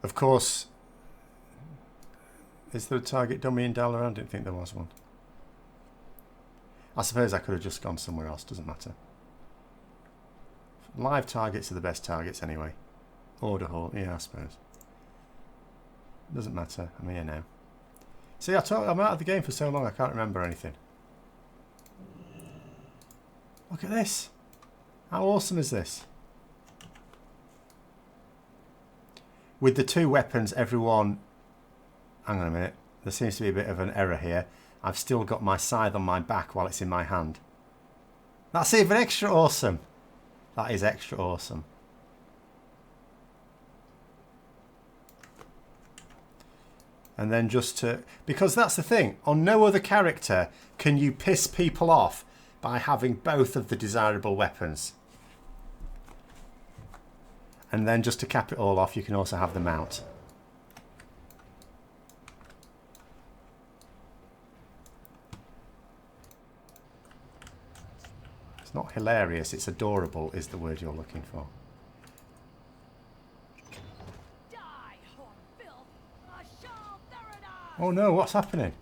Of course, is there a target dummy in Dalaran? I didn't think there was one. I suppose I could have just gone somewhere else, doesn't matter. Live targets are the best targets anyway. Order hall, yeah, I suppose. Doesn't matter, I'm here now. See, I'm out of the game for so long I can't remember anything. Look at this. How awesome is this? With the two weapons, everyone... Hang on a minute. There seems to be a bit of an error here. I've still got my scythe on my back while it's in my hand. That's even extra awesome. That is extra awesome. And then just to... Because that's the thing. On no other character can you piss people off by having both of the desirable weapons. And then just to cap it all off, you can also have the mount. It's not hilarious, it's adorable is the word you're looking for. Oh no, what's happening?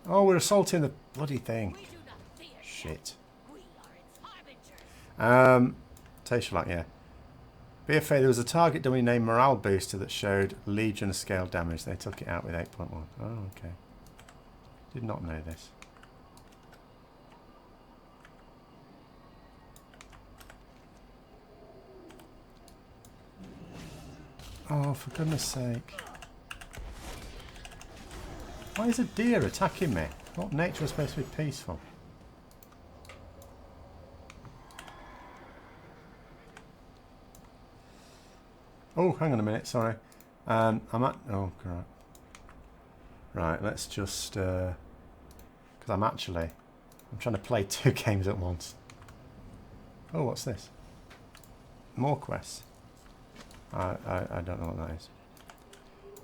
Oh, we're assaulting the bloody thing. Shit. Tashalak, yeah. BFA, there was a target dummy named Morale Booster that showed Legion scale damage. They took it out with 8.1. Oh, okay. Did not know this. Oh, for goodness sake. Why is a deer attacking me? Not nature was supposed to be peaceful. Oh, hang on a minute, sorry. I'm at... Oh, right. Right, let's just... Because I'm trying to play two games at once. Oh, what's this? More quests. I don't know what that is.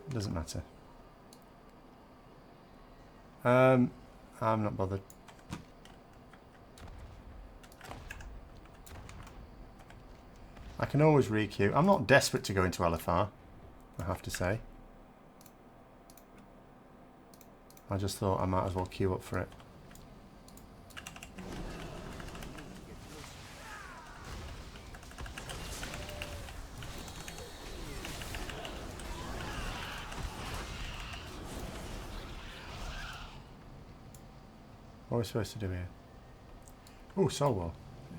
It doesn't matter. I'm not bothered. I can always re-queue. I'm not desperate to go into LFR, I have to say. I just thought I might as well queue up for it. What are we supposed to do here? Oh, soul wall.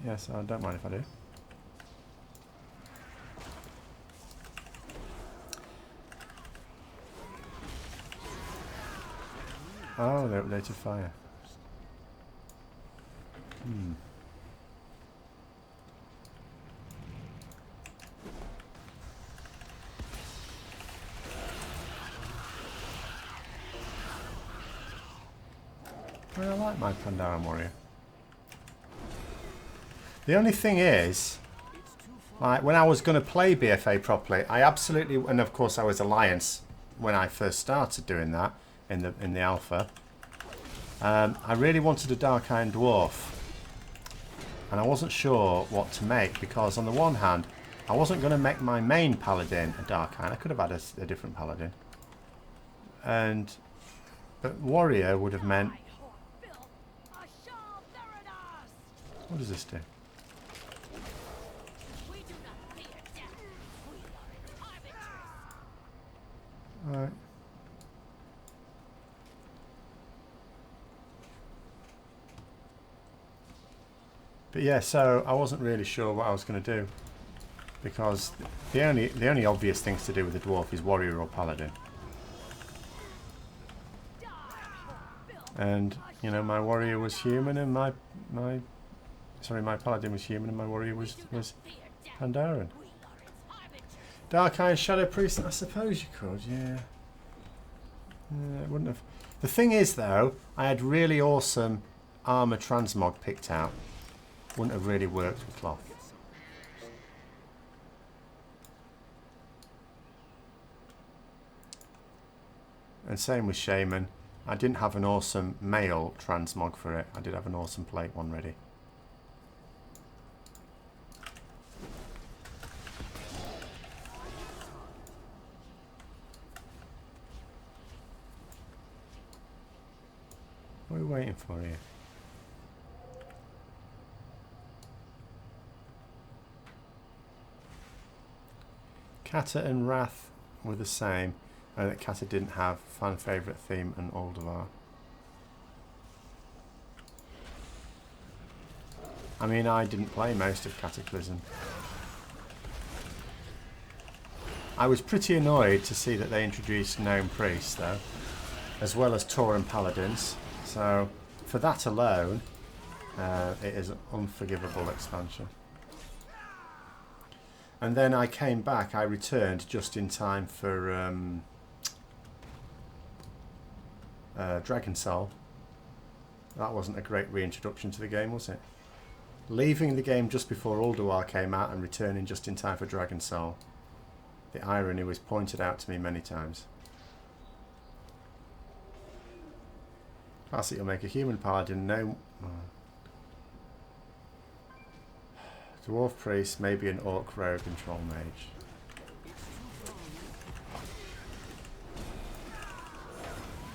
Yes, I don't mind if I do. Oh, they updated fire. Hmm. I like my Pandaren warrior. The only thing is, like when I was going to play BFA properly, I absolutely, and of course I was Alliance when I first started doing that in the alpha. I really wanted a Dark Iron Dwarf, and I wasn't sure what to make because on the one hand, I wasn't going to make my main Paladin a Darkine. I could have had a different Paladin. But Warrior would have meant... What does this do? Alright. But yeah, so I wasn't really sure what I was going to do, because the only obvious things to do with the dwarf is warrior or paladin. And you know, my warrior was human, and my paladin was human, and my warrior was Pandaren. Dark Iron Shadow Priest, I suppose you could, yeah. It wouldn't have. The thing is, though, I had really awesome armor transmog picked out. Wouldn't have really worked with cloth. And same with Shaman. I didn't have an awesome male transmog for it. I did have an awesome plate one ready. What are we waiting for here? Kata and Wrath were the same, and that Kata didn't have fan favourite theme and Aldervar. I mean, I didn't play most of Cataclysm. I was pretty annoyed to see that they introduced Gnome Priests, though, as well as Tauren Paladins. So, for that alone, it is an unforgivable expansion. And then I came back, I returned just in time for Dragon Soul. That wasn't a great reintroduction to the game, was it? Leaving the game just before Ulduar came out and returning just in time for Dragon Soul. The irony was pointed out to me many times. Classic will make a human paladin, no... Dwarf priest, maybe an orc rogue and troll mage.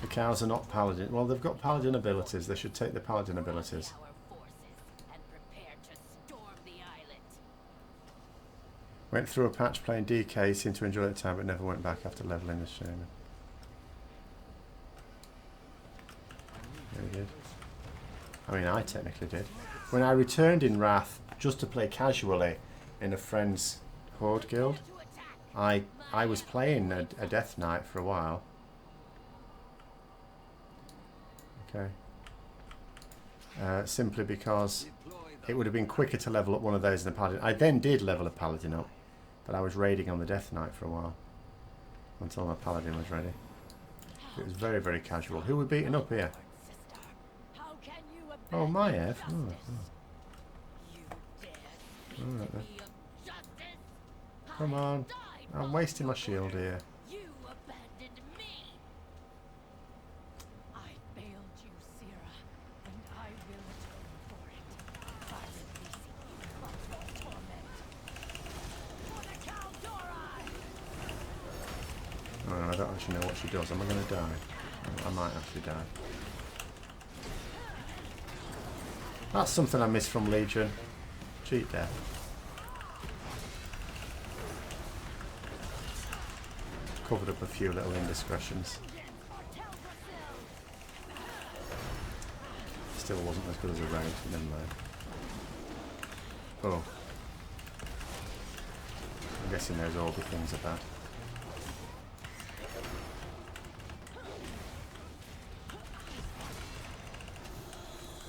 The cows are not paladin. Well, they've got paladin abilities. They should take the paladin abilities. Went through a patch playing DK, seemed to enjoy the time, but never went back after leveling as shaman. Yeah, we did. I mean, I technically did. When I returned in Wrath, just to play casually in a friend's horde guild, I was playing a Death Knight for a while. Okay. Simply because it would have been quicker to level up one of those than a Paladin. I then did level a Paladin up, but I was raiding on the Death Knight for a while until my Paladin was ready. It was very, very casual. Who were beating up here? Oh, Maev. Oh, oh. Alright then. Come on. I'm wasting my shield here. You abandoned me. I failed you, Sira, and I will atone for it by releasing you from your torment. For the Caldori! Oh, I don't actually know what she does. Am I going to die? I might actually die. That's something I missed from Legion. Cheat death. Covered up a few little indiscretions. Still wasn't as good as a round, never mind. Oh. I'm guessing those orby things are bad.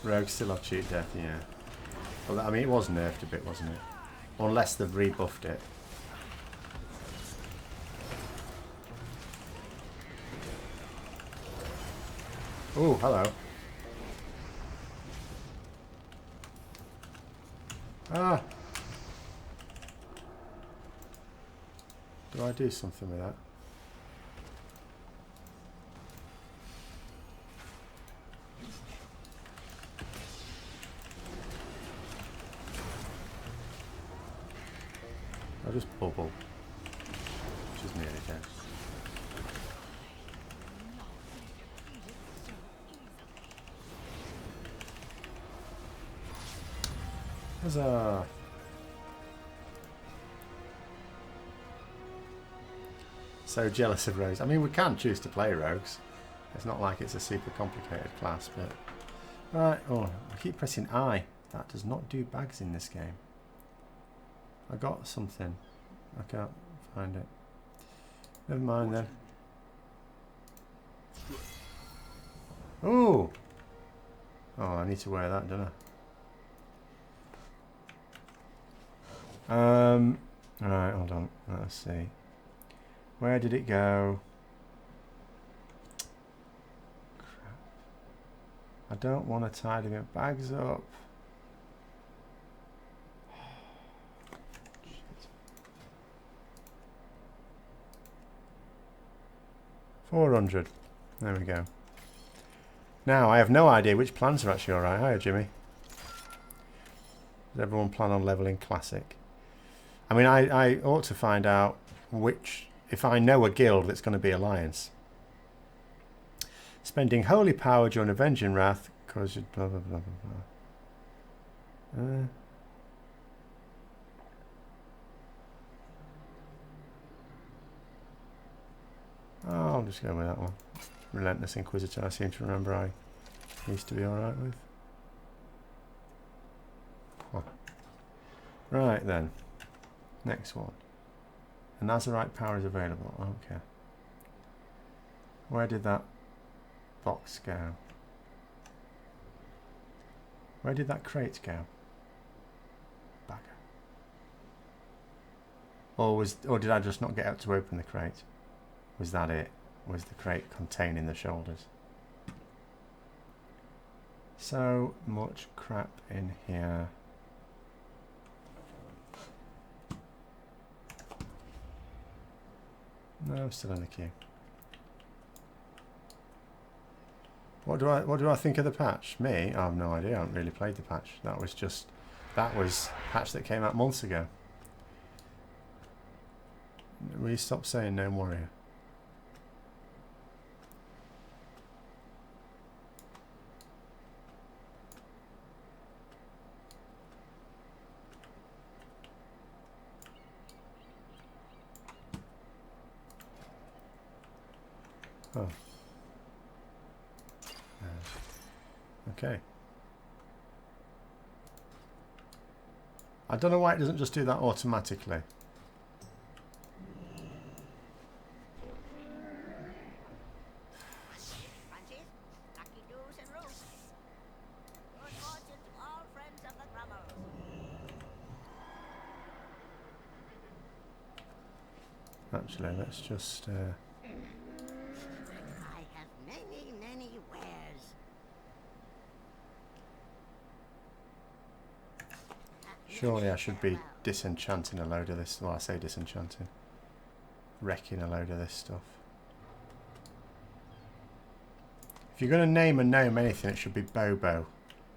Rogues still have cheat death, yeah. Well, I mean, it was nerfed a bit, wasn't it? Unless they've rebuffed it. Oh, hello. Ah! Do I do something with that? I'll just bubble. Which is nearly dead. Huzzah! So jealous of rogues. I mean, we can choose to play rogues. It's not like it's a super complicated class, but... Right, oh, I keep pressing I. That does not do bags in this game. I got something. I can't find it. Never mind then. Ooh! Oh, I need to wear that, don't I? Right, hold on. Let's see. Where did it go? Crap. I don't want to tidy my bags up. Shit. 400. There we go. Now, I have no idea which plans are actually alright. Hiya, Jimmy. Does everyone plan on leveling Classic? I mean, I ought to find out which... If I know a guild that's going to be Alliance. Spending holy power during Avenging Wrath causes blah blah blah blah blah. Oh, I'll just go with that one. Relentless Inquisitor, I seem to remember I used to be alright with. Huh. Right then. Next one. A Nazarite power is available. Okay. Where did that box go? Where did that crate go? Bagger. Or did I just not get out to open the crate? Was that it? Was the crate containing the shoulders? So much crap in here. No, still in the queue. What do I think of the patch? Me? I have no idea. I haven't really played the patch. That was a patch that came out months ago. Will you stop saying Gnome Warrior? Oh. Okay. I don't know why it doesn't just do that automatically. Actually, let's just... Surely I should be disenchanting a load of this. Well, I say disenchanting. Wrecking a load of this stuff. If you're going to name a gnome anything, it should be Bobo.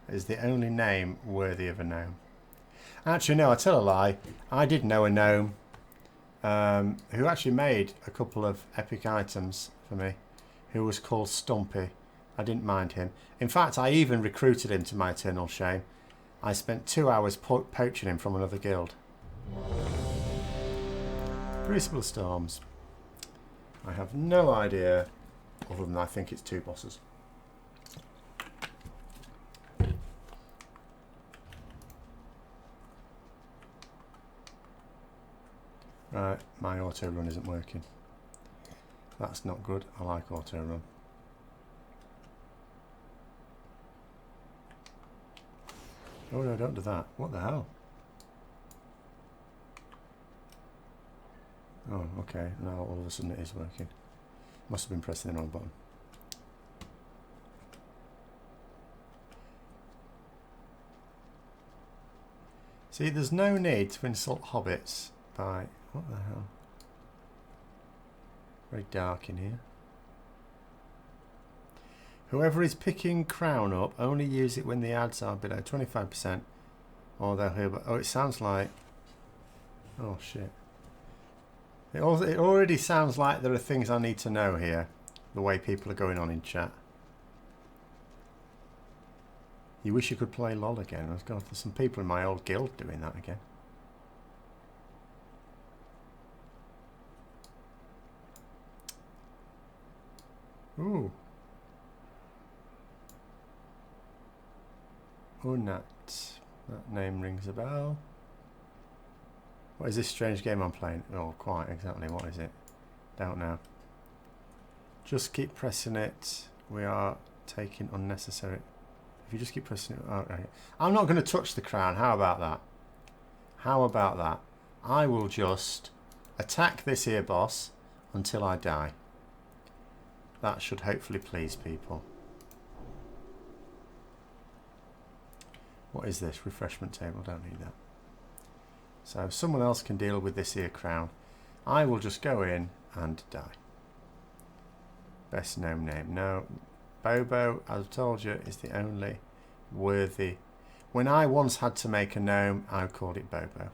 It is the only name worthy of a gnome. Actually, no, I tell a lie. I did know a gnome who actually made a couple of epic items for me, who was called Stumpy. I didn't mind him. In fact, I even recruited him to my eternal shame. I spent 2 hours poaching him from another guild. Crucible Storms. I have no idea, other than I think it's 2 bosses. Right, my auto run isn't working. That's not good. I like auto run. Oh no, don't do that. What the hell? Oh, okay. Now all of a sudden it is working. Must have been pressing the wrong button. See, there's no need to insult hobbits by... What the hell? Very dark in here. Whoever is picking Crown up, only use it when the ads are below 25%, or they'll hear. Oh, it sounds like. Oh shit! It already sounds like there are things I need to know here. The way people are going on in chat. You wish you could play LOL again. I've got some people in my old guild doing that again. Ooh. Unat. That name rings a bell. What is this strange game I'm playing? Oh, quite exactly. What is it? Don't know. Just keep pressing it. We are taking unnecessary... If you just keep pressing it... Oh, right. I'm not going to touch the crown. How about that? How about that? I will just attack this here boss until I die. That should hopefully please people. What is this? Refreshment table. Don't need that. So someone else can deal with this here crown. I will just go in and die. Best known name. No. Bobo, as I've told you, is the only worthy. When I once had to make a gnome, I called it Bobo.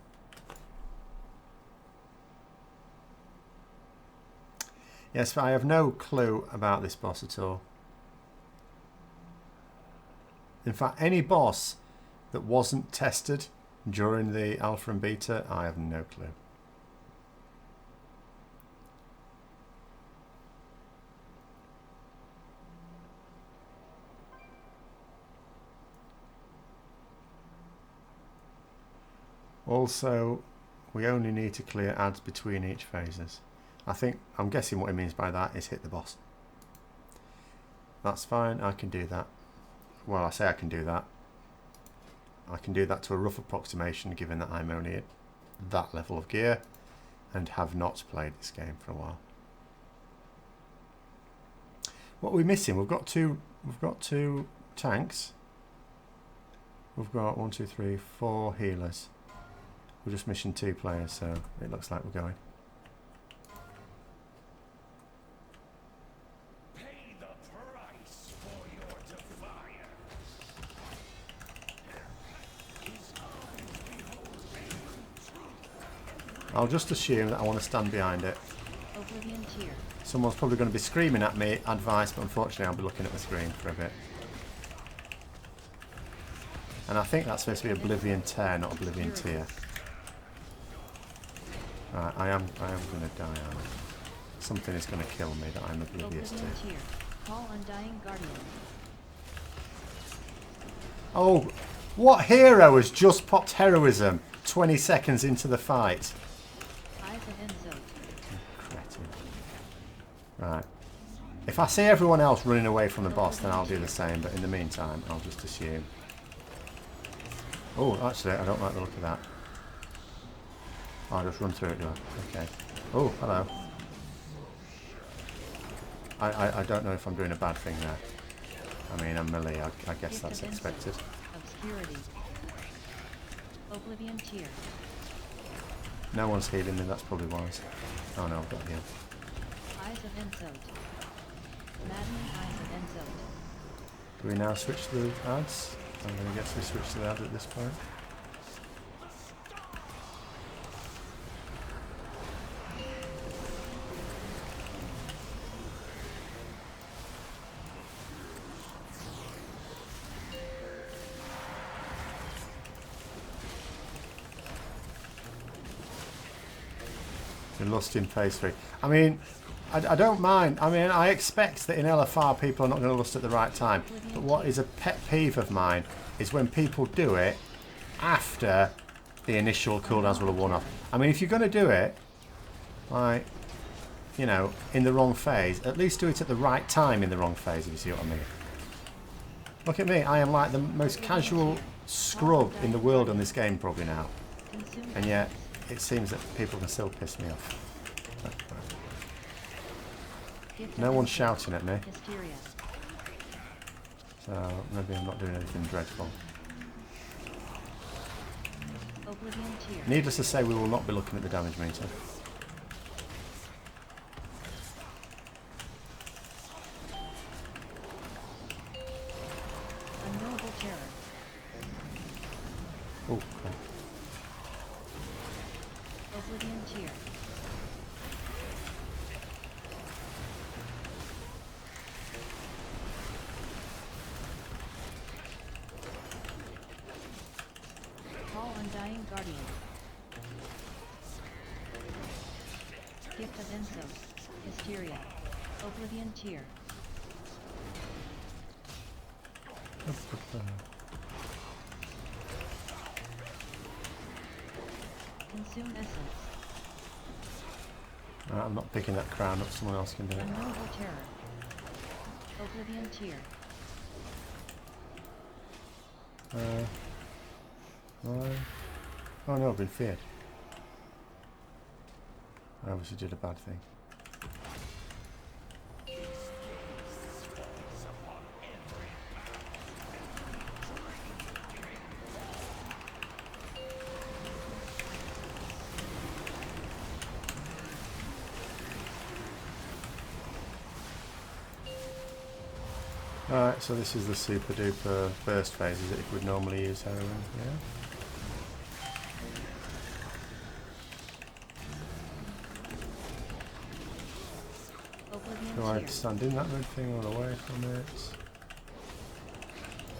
Yes, but I have no clue about this boss at all. In fact, any boss that wasn't tested during the alpha and beta, I have no clue. Also, we only need to clear ads between each phases. I'm guessing what he means by that is hit the boss. That's fine, I can do that. Well, I say I can do that. I can do that to a rough approximation, given that I'm only at that level of gear and have not played this game for a while. What are we missing? We've got two tanks. We've got 1, 2, 3, 4 healers. We're just missing 2 players, so it looks like we're going. Pay the price for your defiance. I'll just assume that I want to stand behind it. Someone's probably going to be screaming at me advice, but unfortunately I'll be looking at the screen for a bit. And I think that's supposed to be Oblivion Tear, not Oblivion Tier. Right, I am going to die, aren't I? Something is going to kill me that I'm oblivious to. Oh, what hero has just popped heroism 20 seconds into the fight? Cretin. Right. If I see everyone else running away from the boss, then I'll do the same, but in the meantime, I'll just assume. Oh, actually, I don't like the look of that. Oh, I'll just run through it, do I? Okay. Oh, hello. I don't know if I'm doing a bad thing there. I mean, I'm melee. I guess that's expected. No one's healing me, that's probably wise. Oh no, I've got healed. Do we now switch to the ads? I'm going to guess we switch to the ad at this point. Lost in phase 3. I mean, I don't mind. I mean, I expect that in LFR people are not going to lust at the right time. But what is a pet peeve of mine is when people do it after the initial cooldowns will have worn off. I mean, if you're going to do it, like, you know, in the wrong phase, at least do it at the right time in the wrong phase, if you see what I mean. Look at me. I am like the most casual scrub in the world on this game probably now. And yet, it seems that people can still piss me off. No one's shouting at me. So maybe I'm not doing anything dreadful. Needless to say, we will not be looking at the damage meter. Oh, crap. of Ensos. Hysteria. Oblivion Tier. Consume Essence. I'm not picking that crown up, someone else can do it. Unknowable Terror. Oblivion Tier. Oh no, I've been feared. I obviously did a bad thing. Alright, so this is the super duper burst phase, is it, if we'd normally use heroin? Yeah. Do I stand in that red thing or away from it?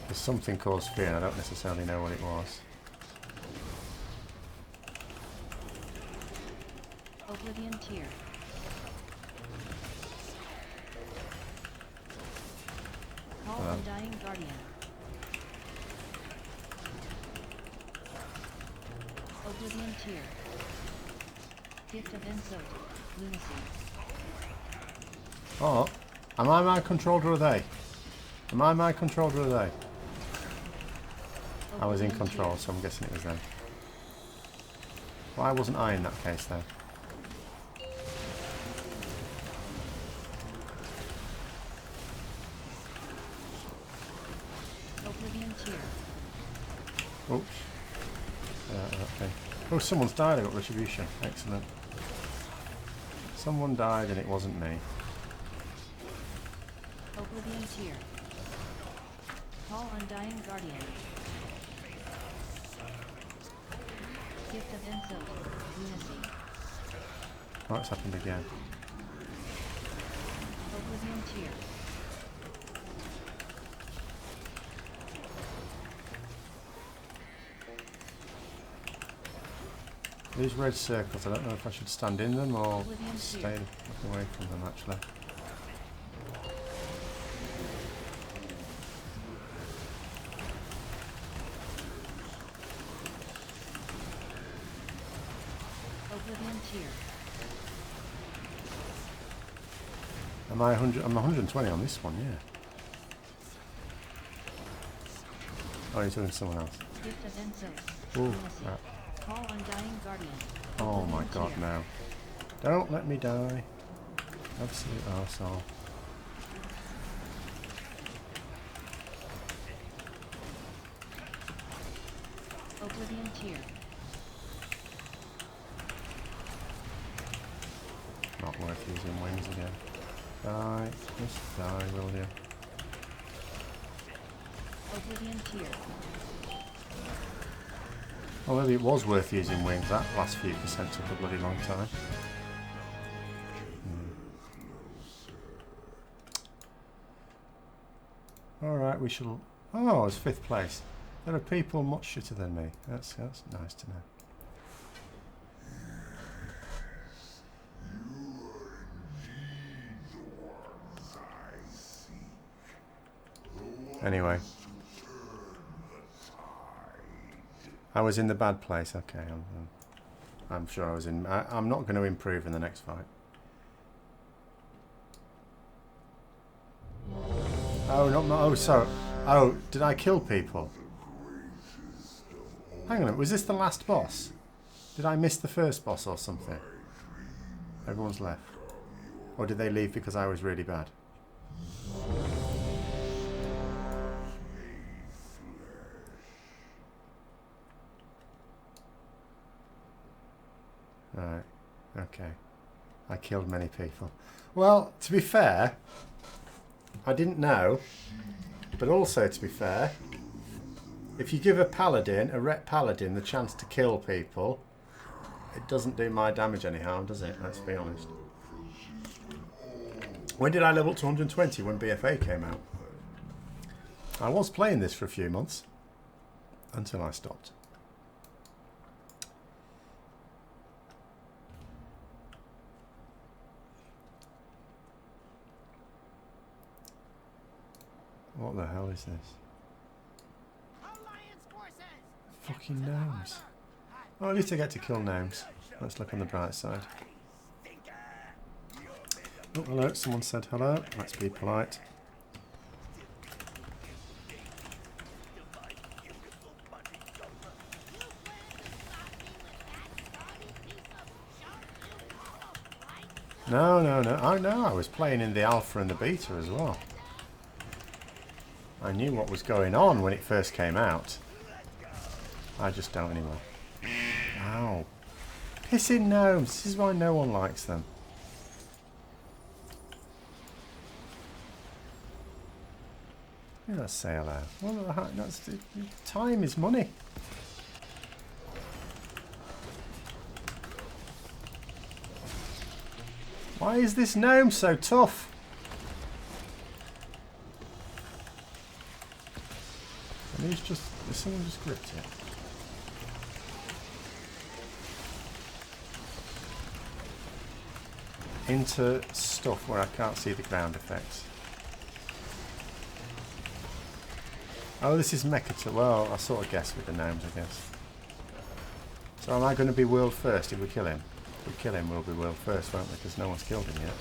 There's something caused fear and I don't necessarily know what it was. Oblivion Tier. Call Undying Guardian. Oblivion Tier. Gift of Insult. Lunacy. Oh, am I mind controlled or are they? Am I mind controlled or are they? I was in control, so I'm guessing it was them. Why wasn't I in that case though? Oblivion Tier. Oops. Okay. Oh, someone's died. I got retribution. Excellent. Someone died and it wasn't me. Oblivion Tier. Call Undying Guardian. Gift of Insult. Lunacy. Oh, it's happened again. Oblivion Tier. These red circles, I don't know if I should stand in them or Oblivion stay Tier. away from them actually. Oblivion Tier. Am I 100? I'm 120 on this one, yeah. Oh, you're doing someone else. Gift of Insult. Ooh, Lunacy. crap. Call Undying Guardian. Oh my Oblivion god, Tier. no. Don't let me die. Absolute arsehole. Oblivion Tier. Not worth using wings again. Die. Just die, will you? Oblivion Tier. Well, maybe it was worth using wings. That last few percent took a bloody long time. Alright, we shall... Oh, it's 5th place. There are people much shitter than me. That's nice to know. Anyway. I was in the bad place. Okay, I'm sure I was in... I'm not going to improve in the next fight. Oh, oh, sorry. Oh, did I kill people? Hang on a minute, was this the last boss? Did I miss the first boss or something? Everyone's left. Or did they leave because I was really bad? Right, okay. I killed many people. Well, to be fair, I didn't know, but also to be fair, if you give a paladin, a rep paladin, the chance to kill people, it doesn't do my damage any harm, does it? Let's be honest. When did I level to 120? When BFA came out. I was playing this for a few months, until I stopped. What the hell is this? Fucking gnomes. Oh, at least I get to kill gnomes. Let's look on the bright side. Oh, hello. Someone said hello. Let's be polite. No, no, no. I know. I was playing in the alpha and the beta as well. I knew what was going on when it first came out. I just don't anymore. Ow. Pissing gnomes. This is why no one likes them. Yeah, let's say hello. Well, time is money. Why is this gnome so tough? And he's just... Did someone just gripped it? Into stuff where I can't see the ground effects. Oh, this is Mecha. Well, I sort of guessed with the gnomes, I guess. So am I going to be world first if we kill him? If we kill him, we'll be world first, won't we? Because no one's killed him yet.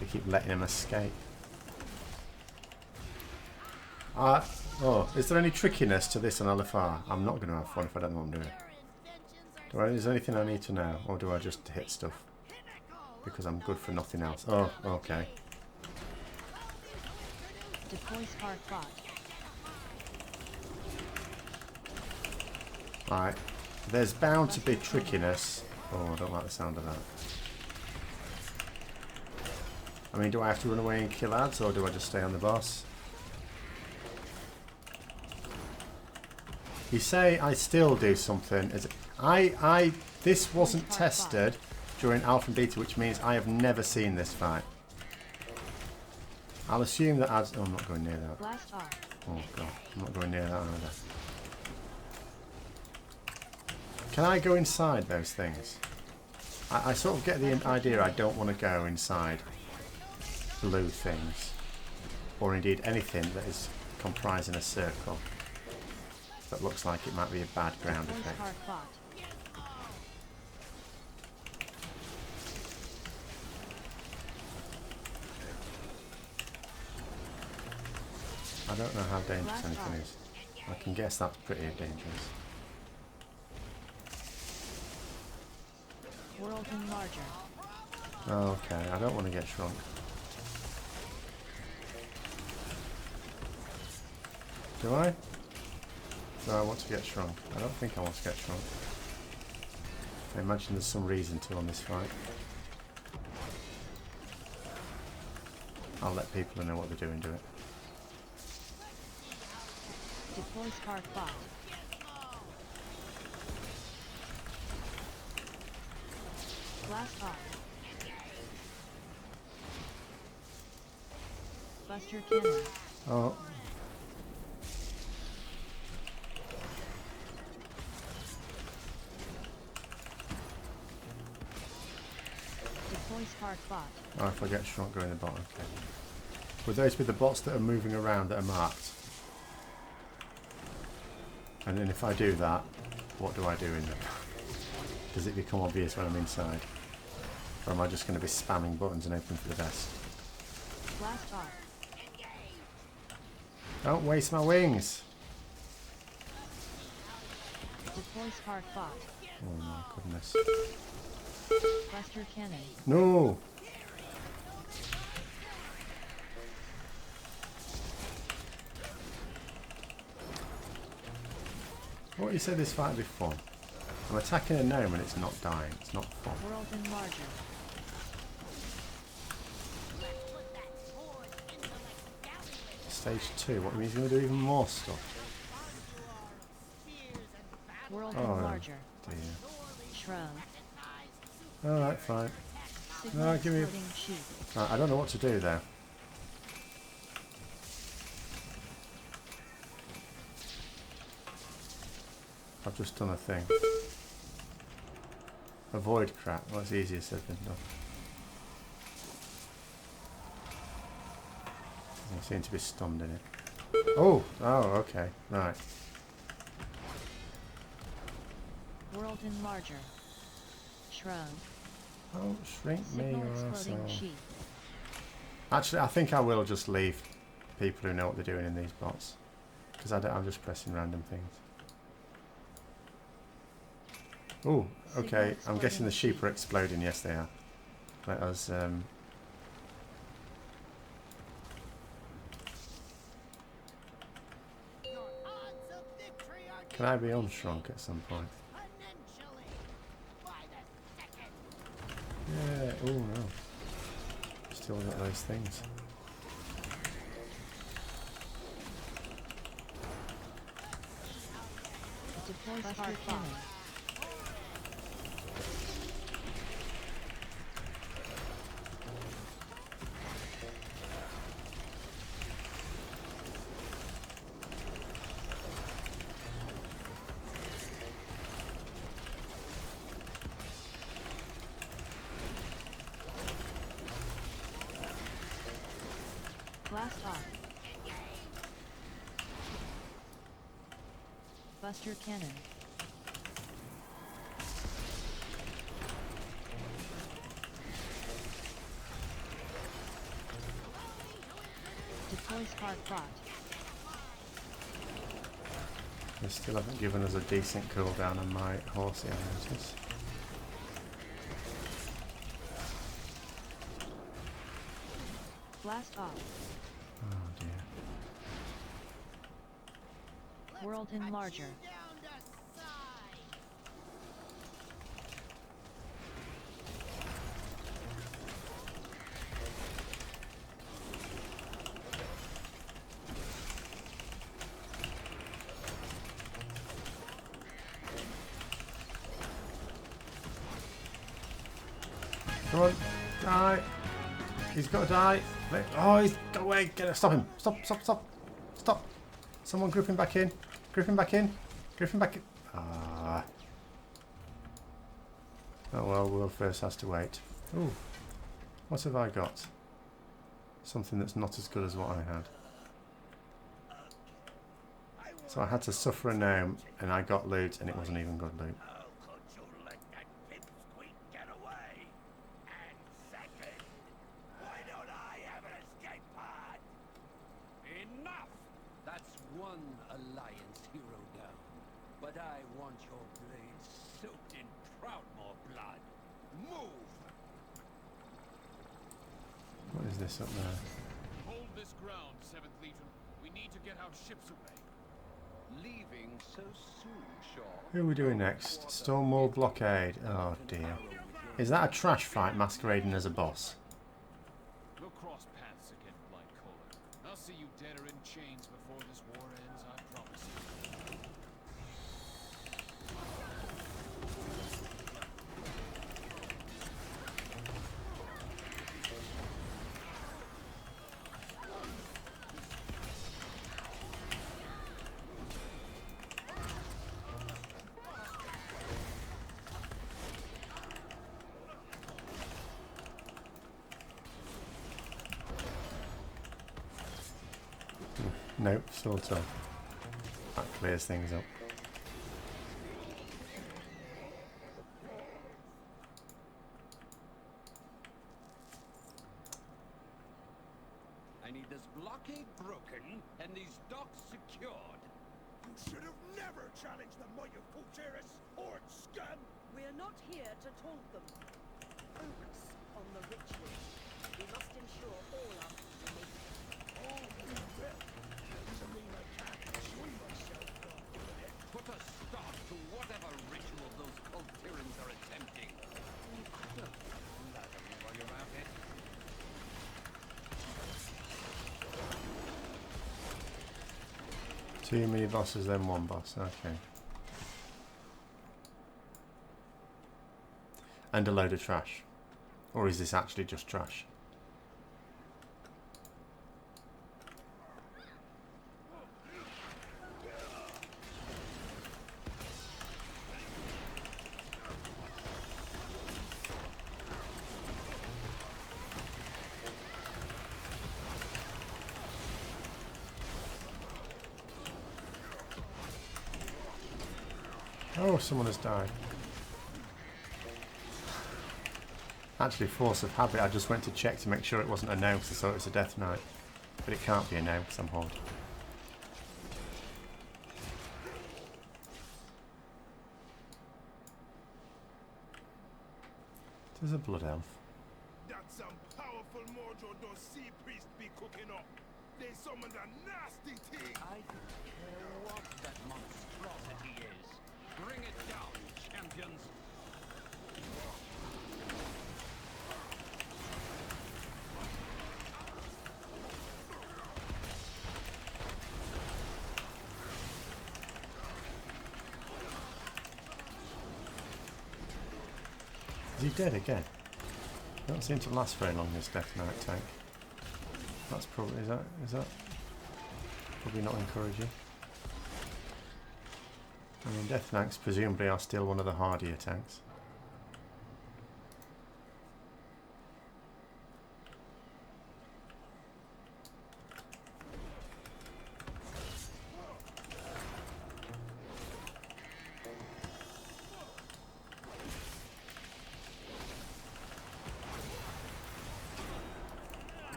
We keep letting him escape. Oh, is there any trickiness to this on LFR? I'm not going to have fun if I don't know what I'm doing. Is there anything I need to know? Or do I just hit stuff? Because I'm good for nothing else. Oh, okay. Deploy spark bot. Right. There's bound to be trickiness. Oh, I don't like the sound of that. I mean, do I have to run away and kill ads, or do I just stay on the boss? You say I still do something. Is it, this wasn't tested during alpha and beta, which means I have never seen this fight. I'll assume that ads... Oh, I'm not going near that. Blast off. Oh god, I'm not going near that either. Can I go inside those things? I sort of get the idea I don't want to go inside blue things. Or indeed anything that is comprising a circle. That looks like it might be a bad ground effect. I don't know how dangerous anything is. I can guess that's pretty dangerous. World Enlarger. Oh, okay, I don't want to get shrunk. Do I? Do I want to get shrunk? I don't think I want to get shrunk. I imagine there's some reason to on this fight. I'll let people who know what they're doing do it. Deploy spark bot. Blast off. Buster cannon. Oh. Deploy spark bot. Oh, if I get shrunk, go in the bot, okay. Would those be the bots that are moving around that are marked? And then if I do that, what do I do in them? Does it become obvious when I'm inside? Or am I just going to be spamming buttons and hoping for the best? Blast off. Don't waste my wings! Deploy spark bot. Oh my goodness. Buster cannon. No! What you said this fight would be fun. I'm attacking a gnome and it's not dying. It's not fun. World Enlarger. Stage 2. What means he's going to do even more stuff? World Oh, Enlarger. dear. Shrub. Alright, fine. Signal No, give me... exploding sheep. Right, I don't know what to do there. I've just done a thing. Avoid crap. Well, it's easier said than done. Doesn't seem to be stunned in it. Oh, okay, right. World enlarger. Shrug. Oh, shrink me, Signal you exploding arsehole. sheep. Actually, I think I will just leave people who know what they're doing in these bots. Because I'm just pressing random things. Oh, okay. I'm guessing the sheep are exploding. Yes, they are. Let us... Can I be unshrunk at some point? Yeah, oh no. Still got those things. Deploy hard cannon. Blast off. Buster cannon. Deploy spark bot. They still haven't given us a decent cooldown on my horsey, I notice. Blast off. Oh dear. World enlarger. Come on, die! He's got to die! Oh, he's got away! Get it! Stop him! Stop! Stop! Stop! Stop! Someone group him back in! Group him back in! Group him back in! Ah! Oh well, world first has to wait. Ooh! What have I got? Something that's not as good as what I had. So I had to suffer a gnome, and I got loot, and it wasn't even good loot. What is this up there? Hold this ground, 7th Legion. We need to get our ships away. Leaving so soon, Shaw. Who are we doing next? Stonewall Blockade. Oh dear. Is that a trash fight masquerading as a boss? We'll cross paths again, Blind Cola. I'll see you dead or in chains before this war ends, I promise you. Nope, sort of. That clears things up. I need this blockade broken and these docks secured. You should have never challenged the might of Pulteris, horde scum! We're not here to taunt them. Focus on the ritual. We must ensure all our people make it. Oh, you will. Doesn't mean I can't enjoy myself while doing it. Put a stop to whatever ritual those cult tyrants are attempting. Lather me while you're at it. Too many bosses, then one boss. Okay. And a load of trash. Or is this actually just trash? Oh, someone has died. Actually, force of habit, I just went to check to make sure it wasn't a no, because I thought it was a death knight. But it can't be a no, because I'm Horde. There's a blood elf. That's some powerful mojo those sea priests be cooking up. They summoned a nasty thing. I don't care what that monstrosity is. Bring it down, champions. Is he dead again? Don't seem to last very long, this Death Knight tank. That's probably, is that probably not encouraging. I mean, Death Knights presumably are still one of the hardier tanks.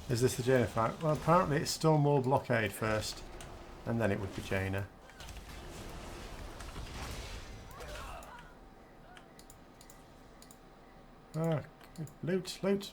Is this the Jaina fight? Well, apparently it's Stonewall Blockade first, and then it would be Jaina. Ah, loot, loot.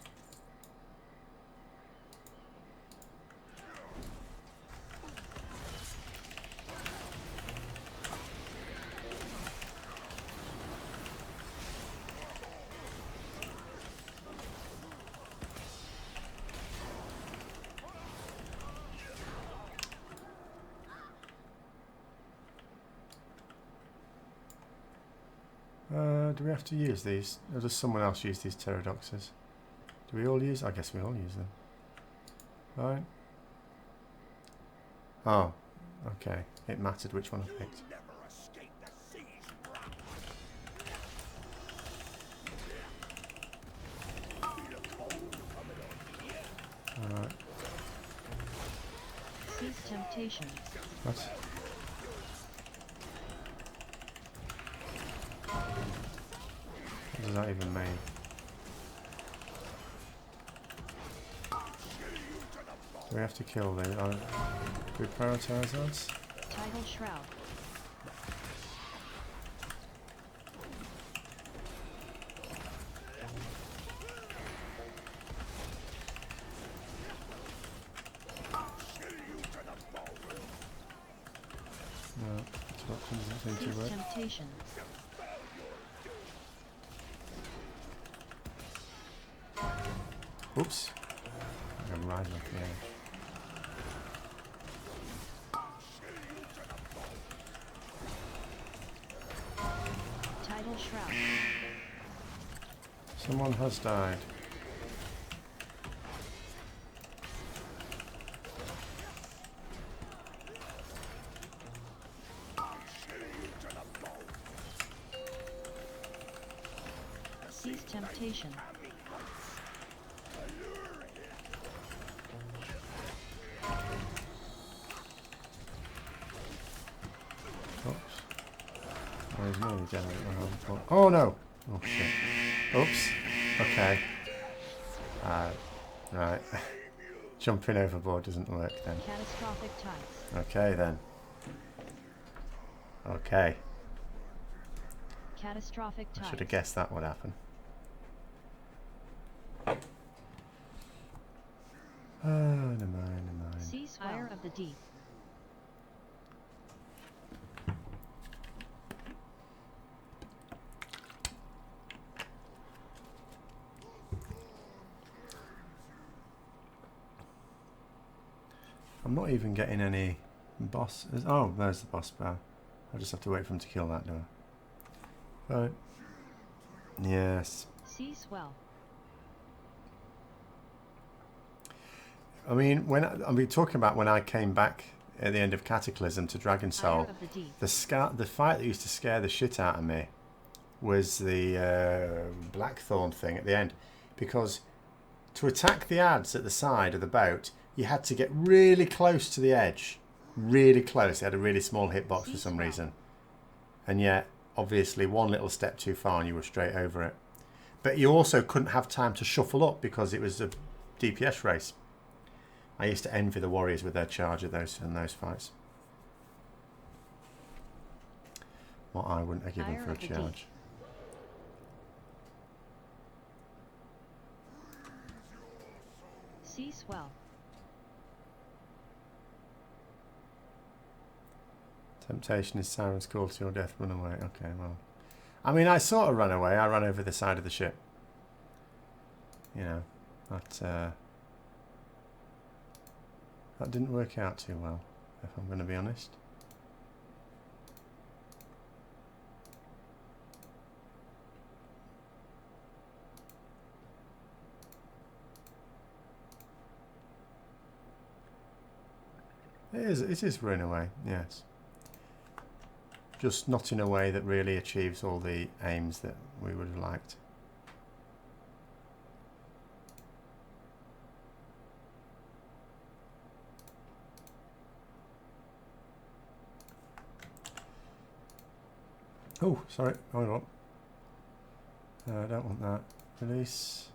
Do we have to use these? Or does someone else use these pterodoxes? Do we all use? I guess we all use them. Right. Oh, okay. It mattered which one I picked. Never escape the sea's wrath. Alright. Cease temptation. What? What does that even mean? Do we have to kill these? Do we prioritise those? Tidal shroud. No, interruption doesn't seem to Cease work. temptation. Oops. I'm right off the edge. Tidal shroud. Someone has died. Cease temptation. There's nearly generate my home for. Oh no! Oh shit. Oops. Okay. Right. Jumping overboard doesn't work then. Catastrophic tides. Okay then. Okay. Catastrophic I tides. should have guessed that would happen. Never mind, never mind. Ceasefire of the deep. I'm not even getting any boss. Oh, there's the boss bar. I just have to wait for him to kill that, do I? Right. Yes. Sea swell. I mean, talking about when I came back at the end of Cataclysm to Dragon Soul, Ire of the deep. the fight that used to scare the shit out of me was the Blackthorn thing at the end, because to attack the ads at the side of the boat, you had to get really close to the edge, really close. It had a really small hitbox for some reason, and yet obviously one little step too far and you were straight over it. But you also couldn't have time to shuffle up because it was a DPS race. I used to envy the warriors with their charge in those fights. What I wouldn't have given Ire for a of the deep. charge. Sea swell. Temptation is Siren's call to your death, run away. Okay, well. I mean, I sort of ran away. I ran over the side of the ship. You know, that didn't work out too well, if I'm going to be honest. It is running away, yes. Just not in a way that really achieves all the aims that we would have liked. Oh, sorry, hold on. I don't want that. Release.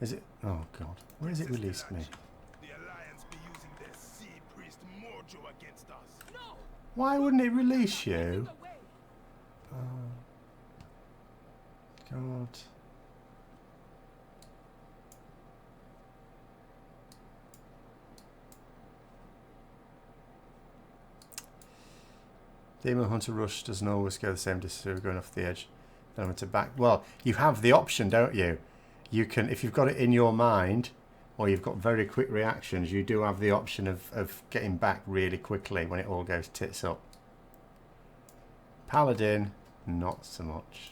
Is it? Oh God, where has it released me? The Alliance be using their sea priest mojo against us. No! Why wouldn't it release you? Away! Oh, God. Demon Hunter Rush doesn't always go the same distance as going off the edge. Then I'm to back. Well, you have the option, don't you? You can, if you've got it in your mind, or you've got very quick reactions, you do have the option of getting back really quickly when it all goes tits up. Paladin, not so much.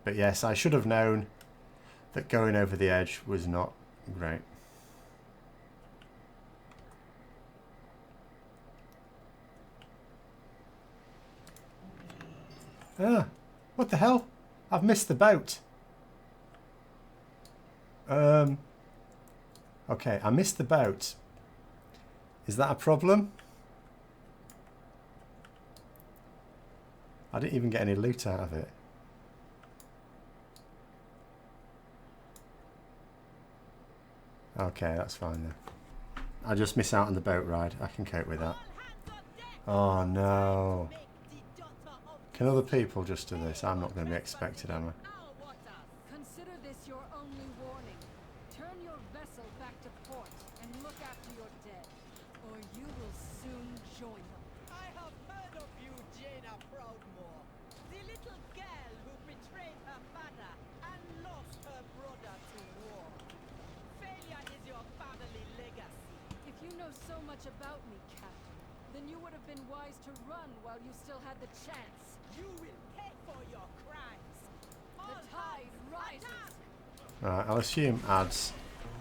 But yes, I should have known that going over the edge was not great. Ah, what the hell? I've missed the boat. Okay, I missed the boat. Is that a problem? I didn't even get any loot out of it. Okay, that's fine then. I just miss out on the boat ride. I can cope with that. Oh no. Can other people just do this? I'm not going to be expected, am I? Consider this your only warning. Turn your vessel back to port and look after your dead, or you will soon join them. I have heard of you, Jaina Proudmore. The little girl who betrayed her father and lost her brother to war. Failure is your family legacy. If you know so much about me, Captain, then you would have been wise to run while you still had the chance. You will pay for your crimes. The tide rises. Right, I'll assume ads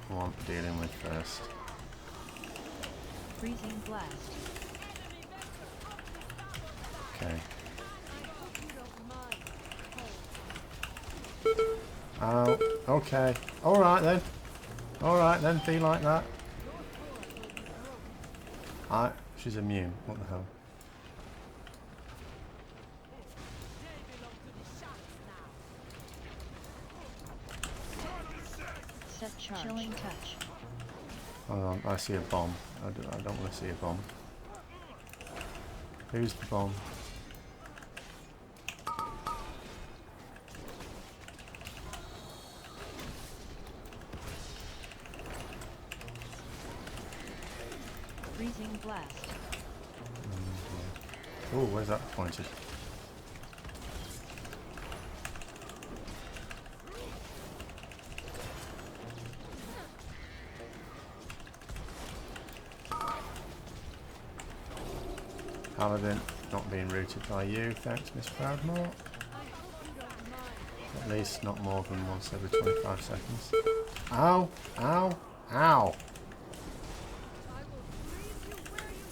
I want dealing with first. Freezing blast. Okay. I hope you don't mind. Oh, okay. Alright then. Alright then, be like that. She's immune. What the hell? They belong to the sharks now. Set charge. Chilling touch. Hold on, I see a bomb. I don't want to see a bomb. Who's the bomb? Freezing blast. Oh, where's that pointed? Paladin not being routed by you. Thanks, Miss Proudmore. At least not more than once every 25 seconds. Ow! Ow! Ow!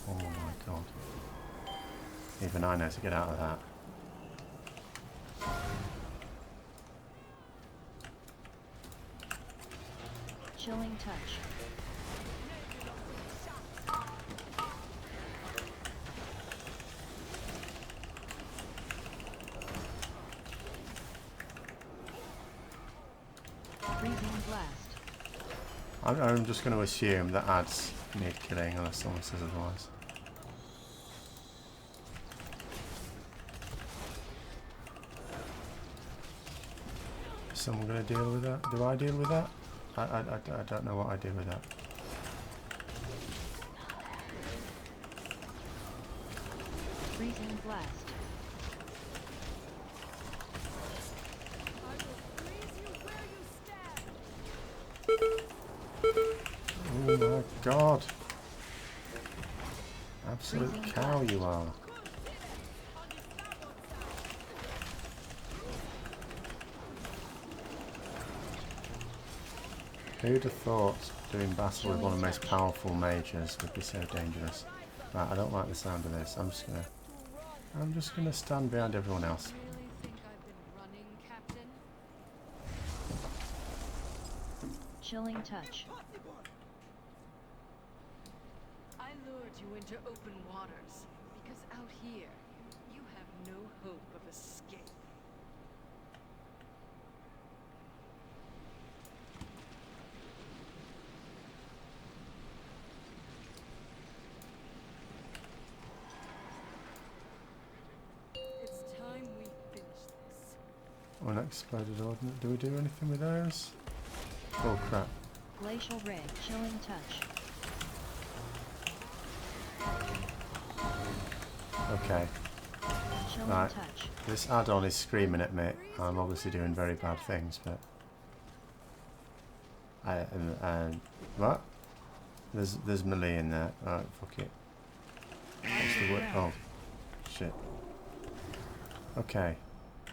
Oh my god. Even I know to get out of that. Chilling touch. Freezing blast. I'm just going to assume that ads need killing unless someone says otherwise. Is someone going to deal with that? Do I deal with that? I don't know what I do with that. Freezing blast. Oh my god. Absolute cow you are. Who'd have thought doing battle with one of the most powerful mages would be so dangerous? Right, I don't like the sound of this. I'm just gonna stand behind everyone else. Really think I've been running, Captain? Chilling touch. I lured you into open waters because out here you have no hope of escape. It's time we finish this. Unexploded ordnance. Do we do anything with those? Oh crap. Glacial ray. Chilling touch. Okay. Chilling Right. touch. This add-on is screaming at me. I'm obviously doing very bad things, but what? There's melee in there. Alright, fuck it. What's the word? Oh, shit. Okay.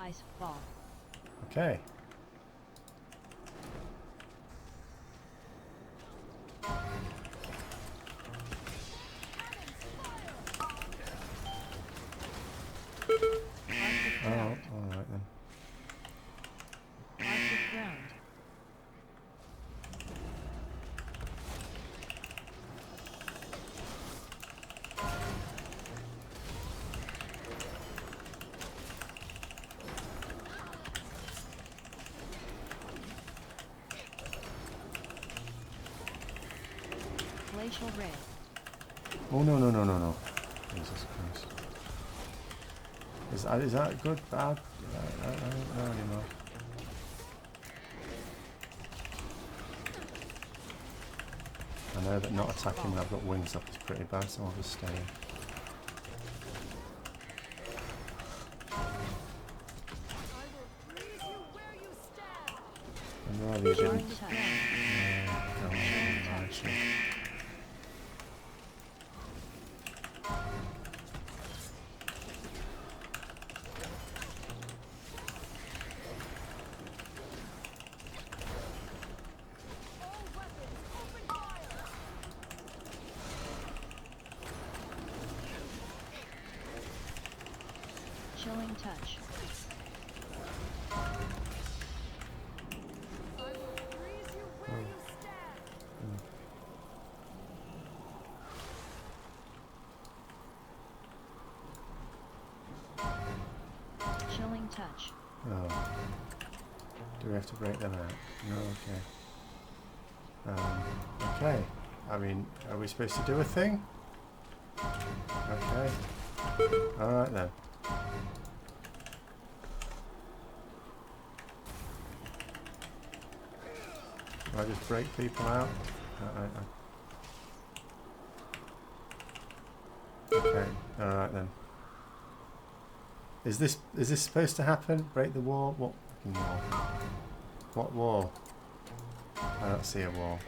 Ice ball. Okay. Oh, alright then. Arctic ground. Glacial ray. Oh no no no no no! Jesus Christ! Is that good? Bad? I don't know anymore. I know that not attacking when I've got wings up is pretty bad, so I'll just stay in. I'm rather you Chilling didn't. touch. Go on, actually. Chilling touch. Chilling touch. Oh. Do we have to break them out? No, okay. Okay. I mean, are we supposed to do a thing? Okay. Alright then. Do I just break people out? Okay, alright then. Is this supposed to happen? Break the wall? What fucking wall? What wall? I don't see a wall.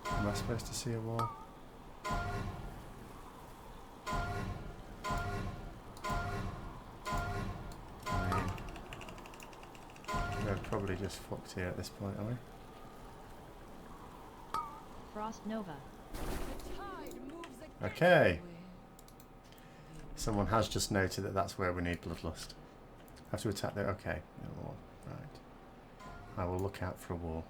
Am I supposed to see a wall? probably just fucked here at this point, are we? Frost Nova. The tide moves against Okay. the wind. Someone has just noted that that's where we need Bloodlust. Have to attack the... Okay. No wall. Right. I will look out for a wall.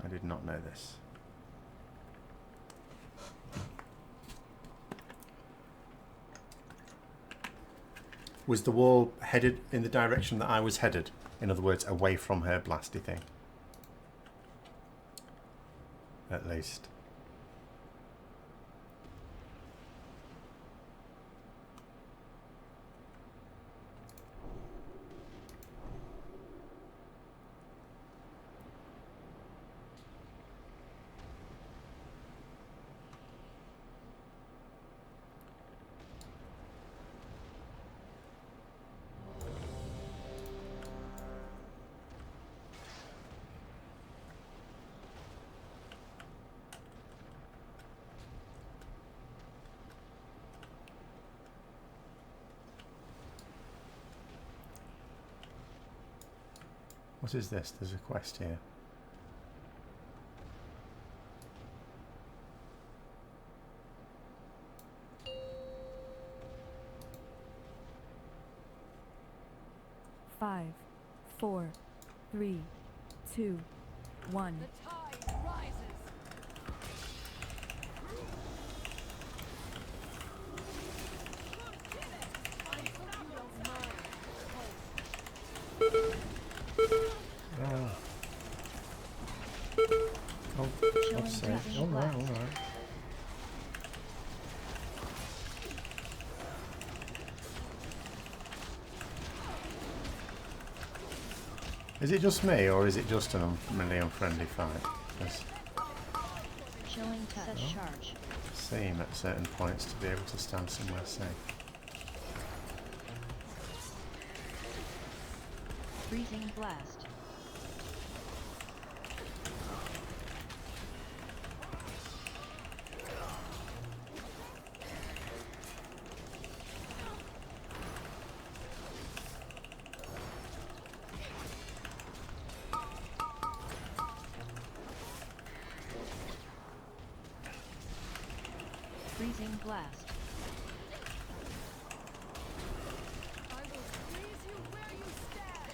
I did not know this. Was the wall headed in the direction that I was headed? In other words, away from her blasty thing. At least. What is this? There's a quest here. Five, 4, 3, 2, 1. The tide rises. Oh. Oh, God's sake. Alright, alright. Is it just me, or is it just an really unfriendly fight? Because Chilling touch. Charge. I seem at certain points to be able to stand somewhere safe. Freezing blast. Freezing blast. I will freeze you where you stand.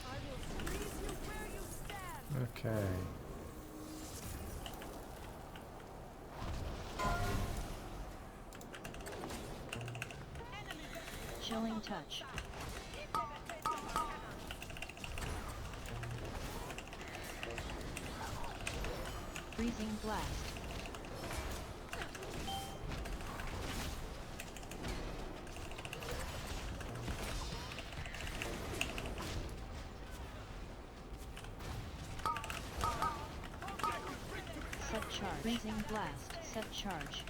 I will freeze you where you stand. Okay. Chilling touch. Freezing blast. Set charge. Freezing blast. Set charge.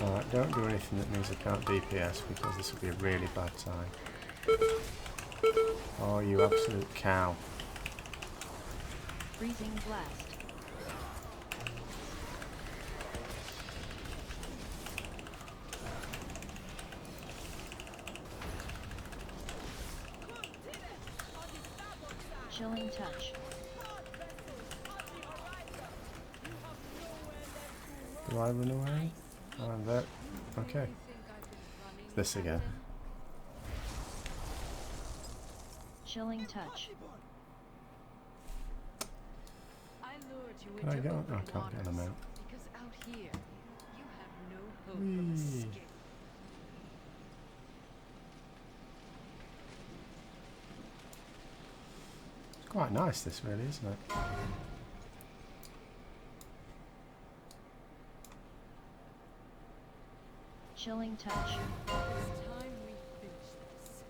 Alright, don't do anything that means I can't DPS because this will be a really bad time. Oh, you absolute cow. Freezing blast. Chilling touch. Do I run away? Oh, I'm there. Okay. This again. Chilling touch. I lured you Can I into get on? open Oh, I can't get them waters, out. because out here you have no hope Whee. of escape. It's quite nice, this really, isn't it? Chilling touch. It's time we finish this.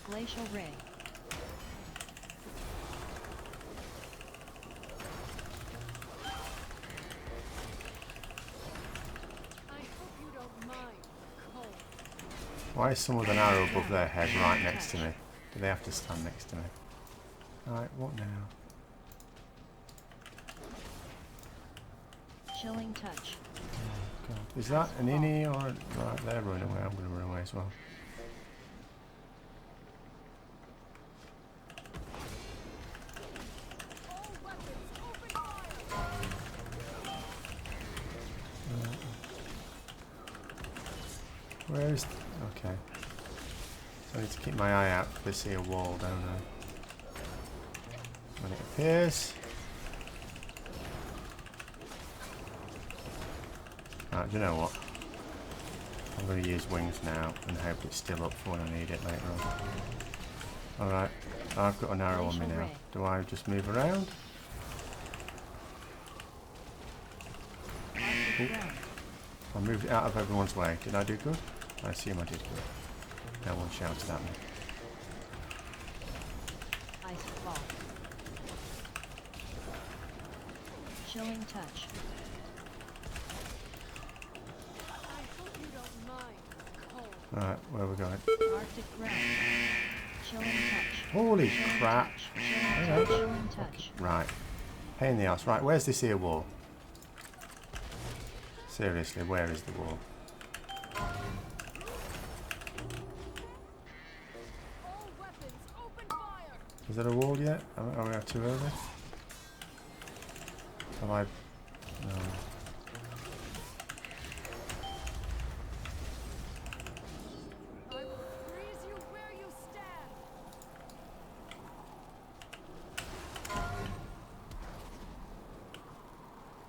Glacial ray. Why is someone with an arrow above their head right next to me? Do they have to stand next to me? Alright, what now? Chilling touch. Oh, God. Is that an innie or... Right, they're running away. I'm going to run away as well. Where is... Okay. So I need to keep my eye out if I see a wall, don't I? When it appears... Right, do you know what? I'm going to use wings now and hope it's still up for when I need it later on. Alright, I've got an arrow on me now. Do I just move around? Ooh. I moved it out of everyone's way. Did I do good? I assume I did good. No one shouted at me. Ice ball. Chilling touch. Alright, where are we going? Arctic ground. Chilling touch. Holy crap! Chilling touch. Chilling touch. Right. Pain in the ass. Right, where's this here wall? Seriously, where is the wall? Is there a wall yet? Are we too early? Have I... No.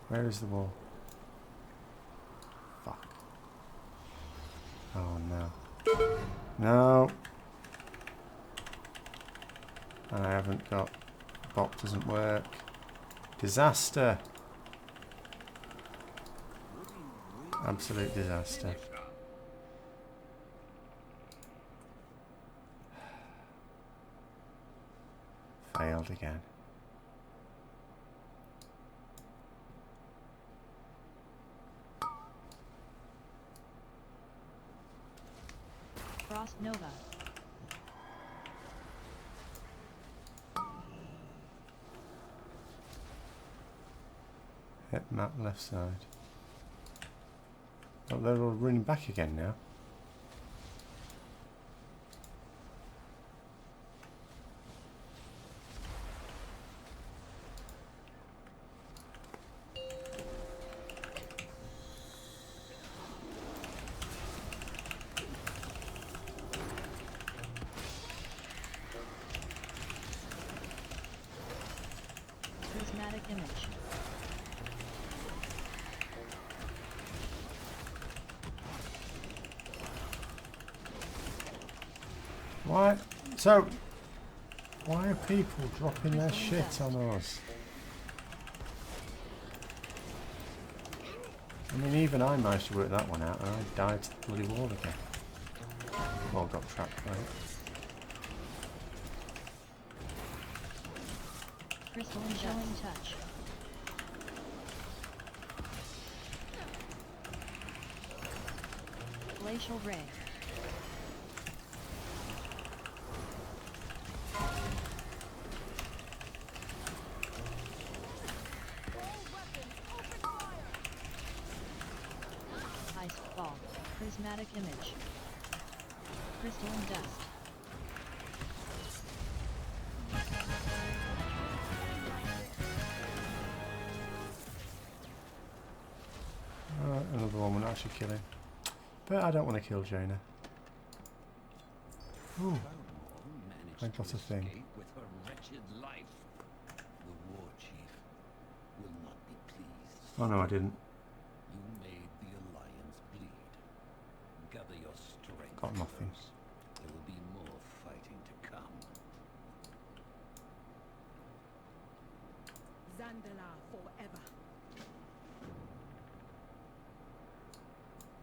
Where is the wall? Fuck. Oh no. No! And I haven't got... Bot doesn't work. Disaster! Absolute disaster. Failed again. Frost Nova. Hit map left side. Oh, they're all running back again now. Prismatic image. Why? So, why are people dropping their shit on us? I mean, even I managed to work that one out and I died to the bloody wall again. Wall got trapped by it. Crystal and chilling touch. Glacial ray. Ice ball. Prismatic image. Crystal and dust. Another one we're not actually killing. But I don't want to kill Jaina. Ooh, I got a thing. With her wretched life. The war chief will not be pleased. Oh no, I didn't. You made the alliance bleed. Gather your strength. Got nothing. First. There will be more fighting to come. Zandala forever.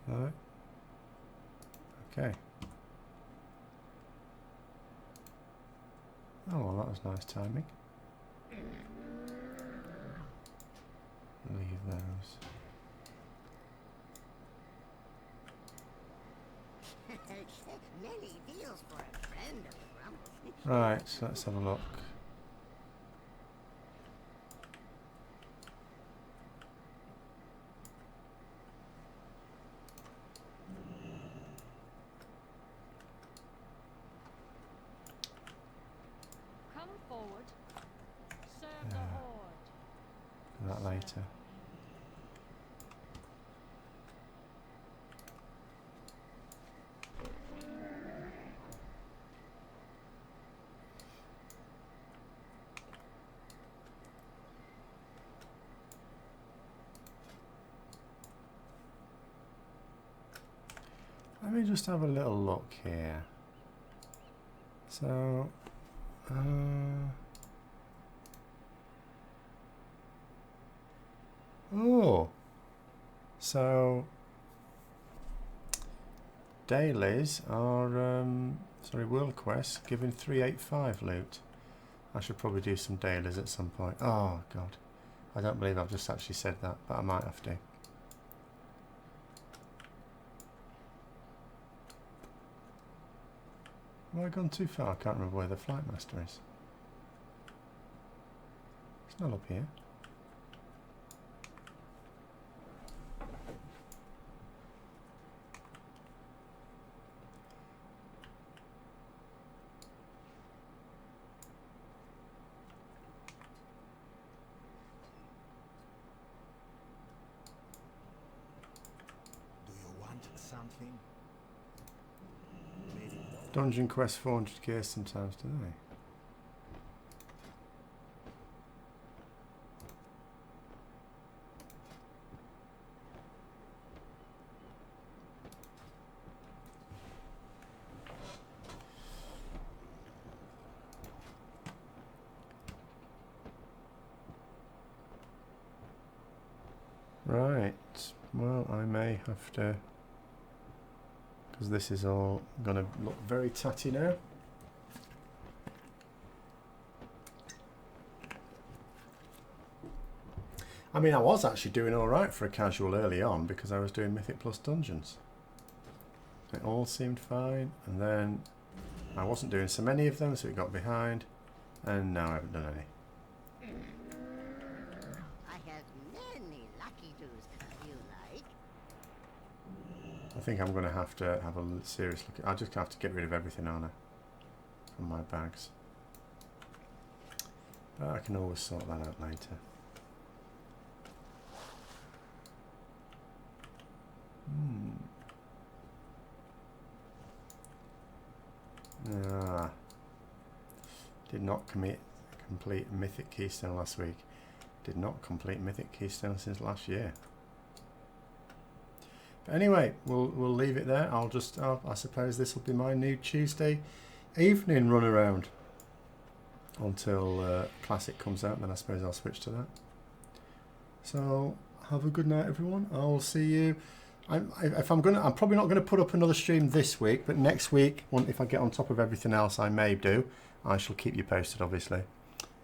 Alright. Okay. Oh well, that was nice timing. Leave those. Many deals for a friend of the Grumble. Right, so let's have a look. Come forward. Serve the horde. Do that later. Let me just have a little look here. So, oh, so dailies are, sorry, world quests giving 385 loot. I should probably do some dailies at some point. Oh God, I don't believe I've just actually said that, but I might have to. Have I gone too far? I can't remember where the flight master is. It's not up here. Do you want something? Dungeon quest 400k sometimes, do they? Right, well, I may have to, because this is all going to look very tatty now. I mean, I was actually doing alright for a casual early on because I was doing Mythic Plus Dungeons. It all seemed fine, and then I wasn't doing so many of them, so it got behind, and now I haven't done any. I have many lucky do's if you like. I think I'm going to have a serious look. I'll just have to get rid of everything, aren't I, from my bags. But I can always sort that out later. Did not complete Mythic Keystone last week. Did not complete Mythic Keystone since last year. But anyway, we'll leave it there. I suppose this will be my new Tuesday evening run around until Classic comes out. Then I suppose I'll switch to that. So have a good night, everyone. I'll see you. I'm probably not going to put up another stream this week, but next week, if I get on top of everything else I may do, I shall keep you posted, obviously.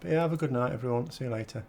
But yeah, have a good night, everyone. See you later.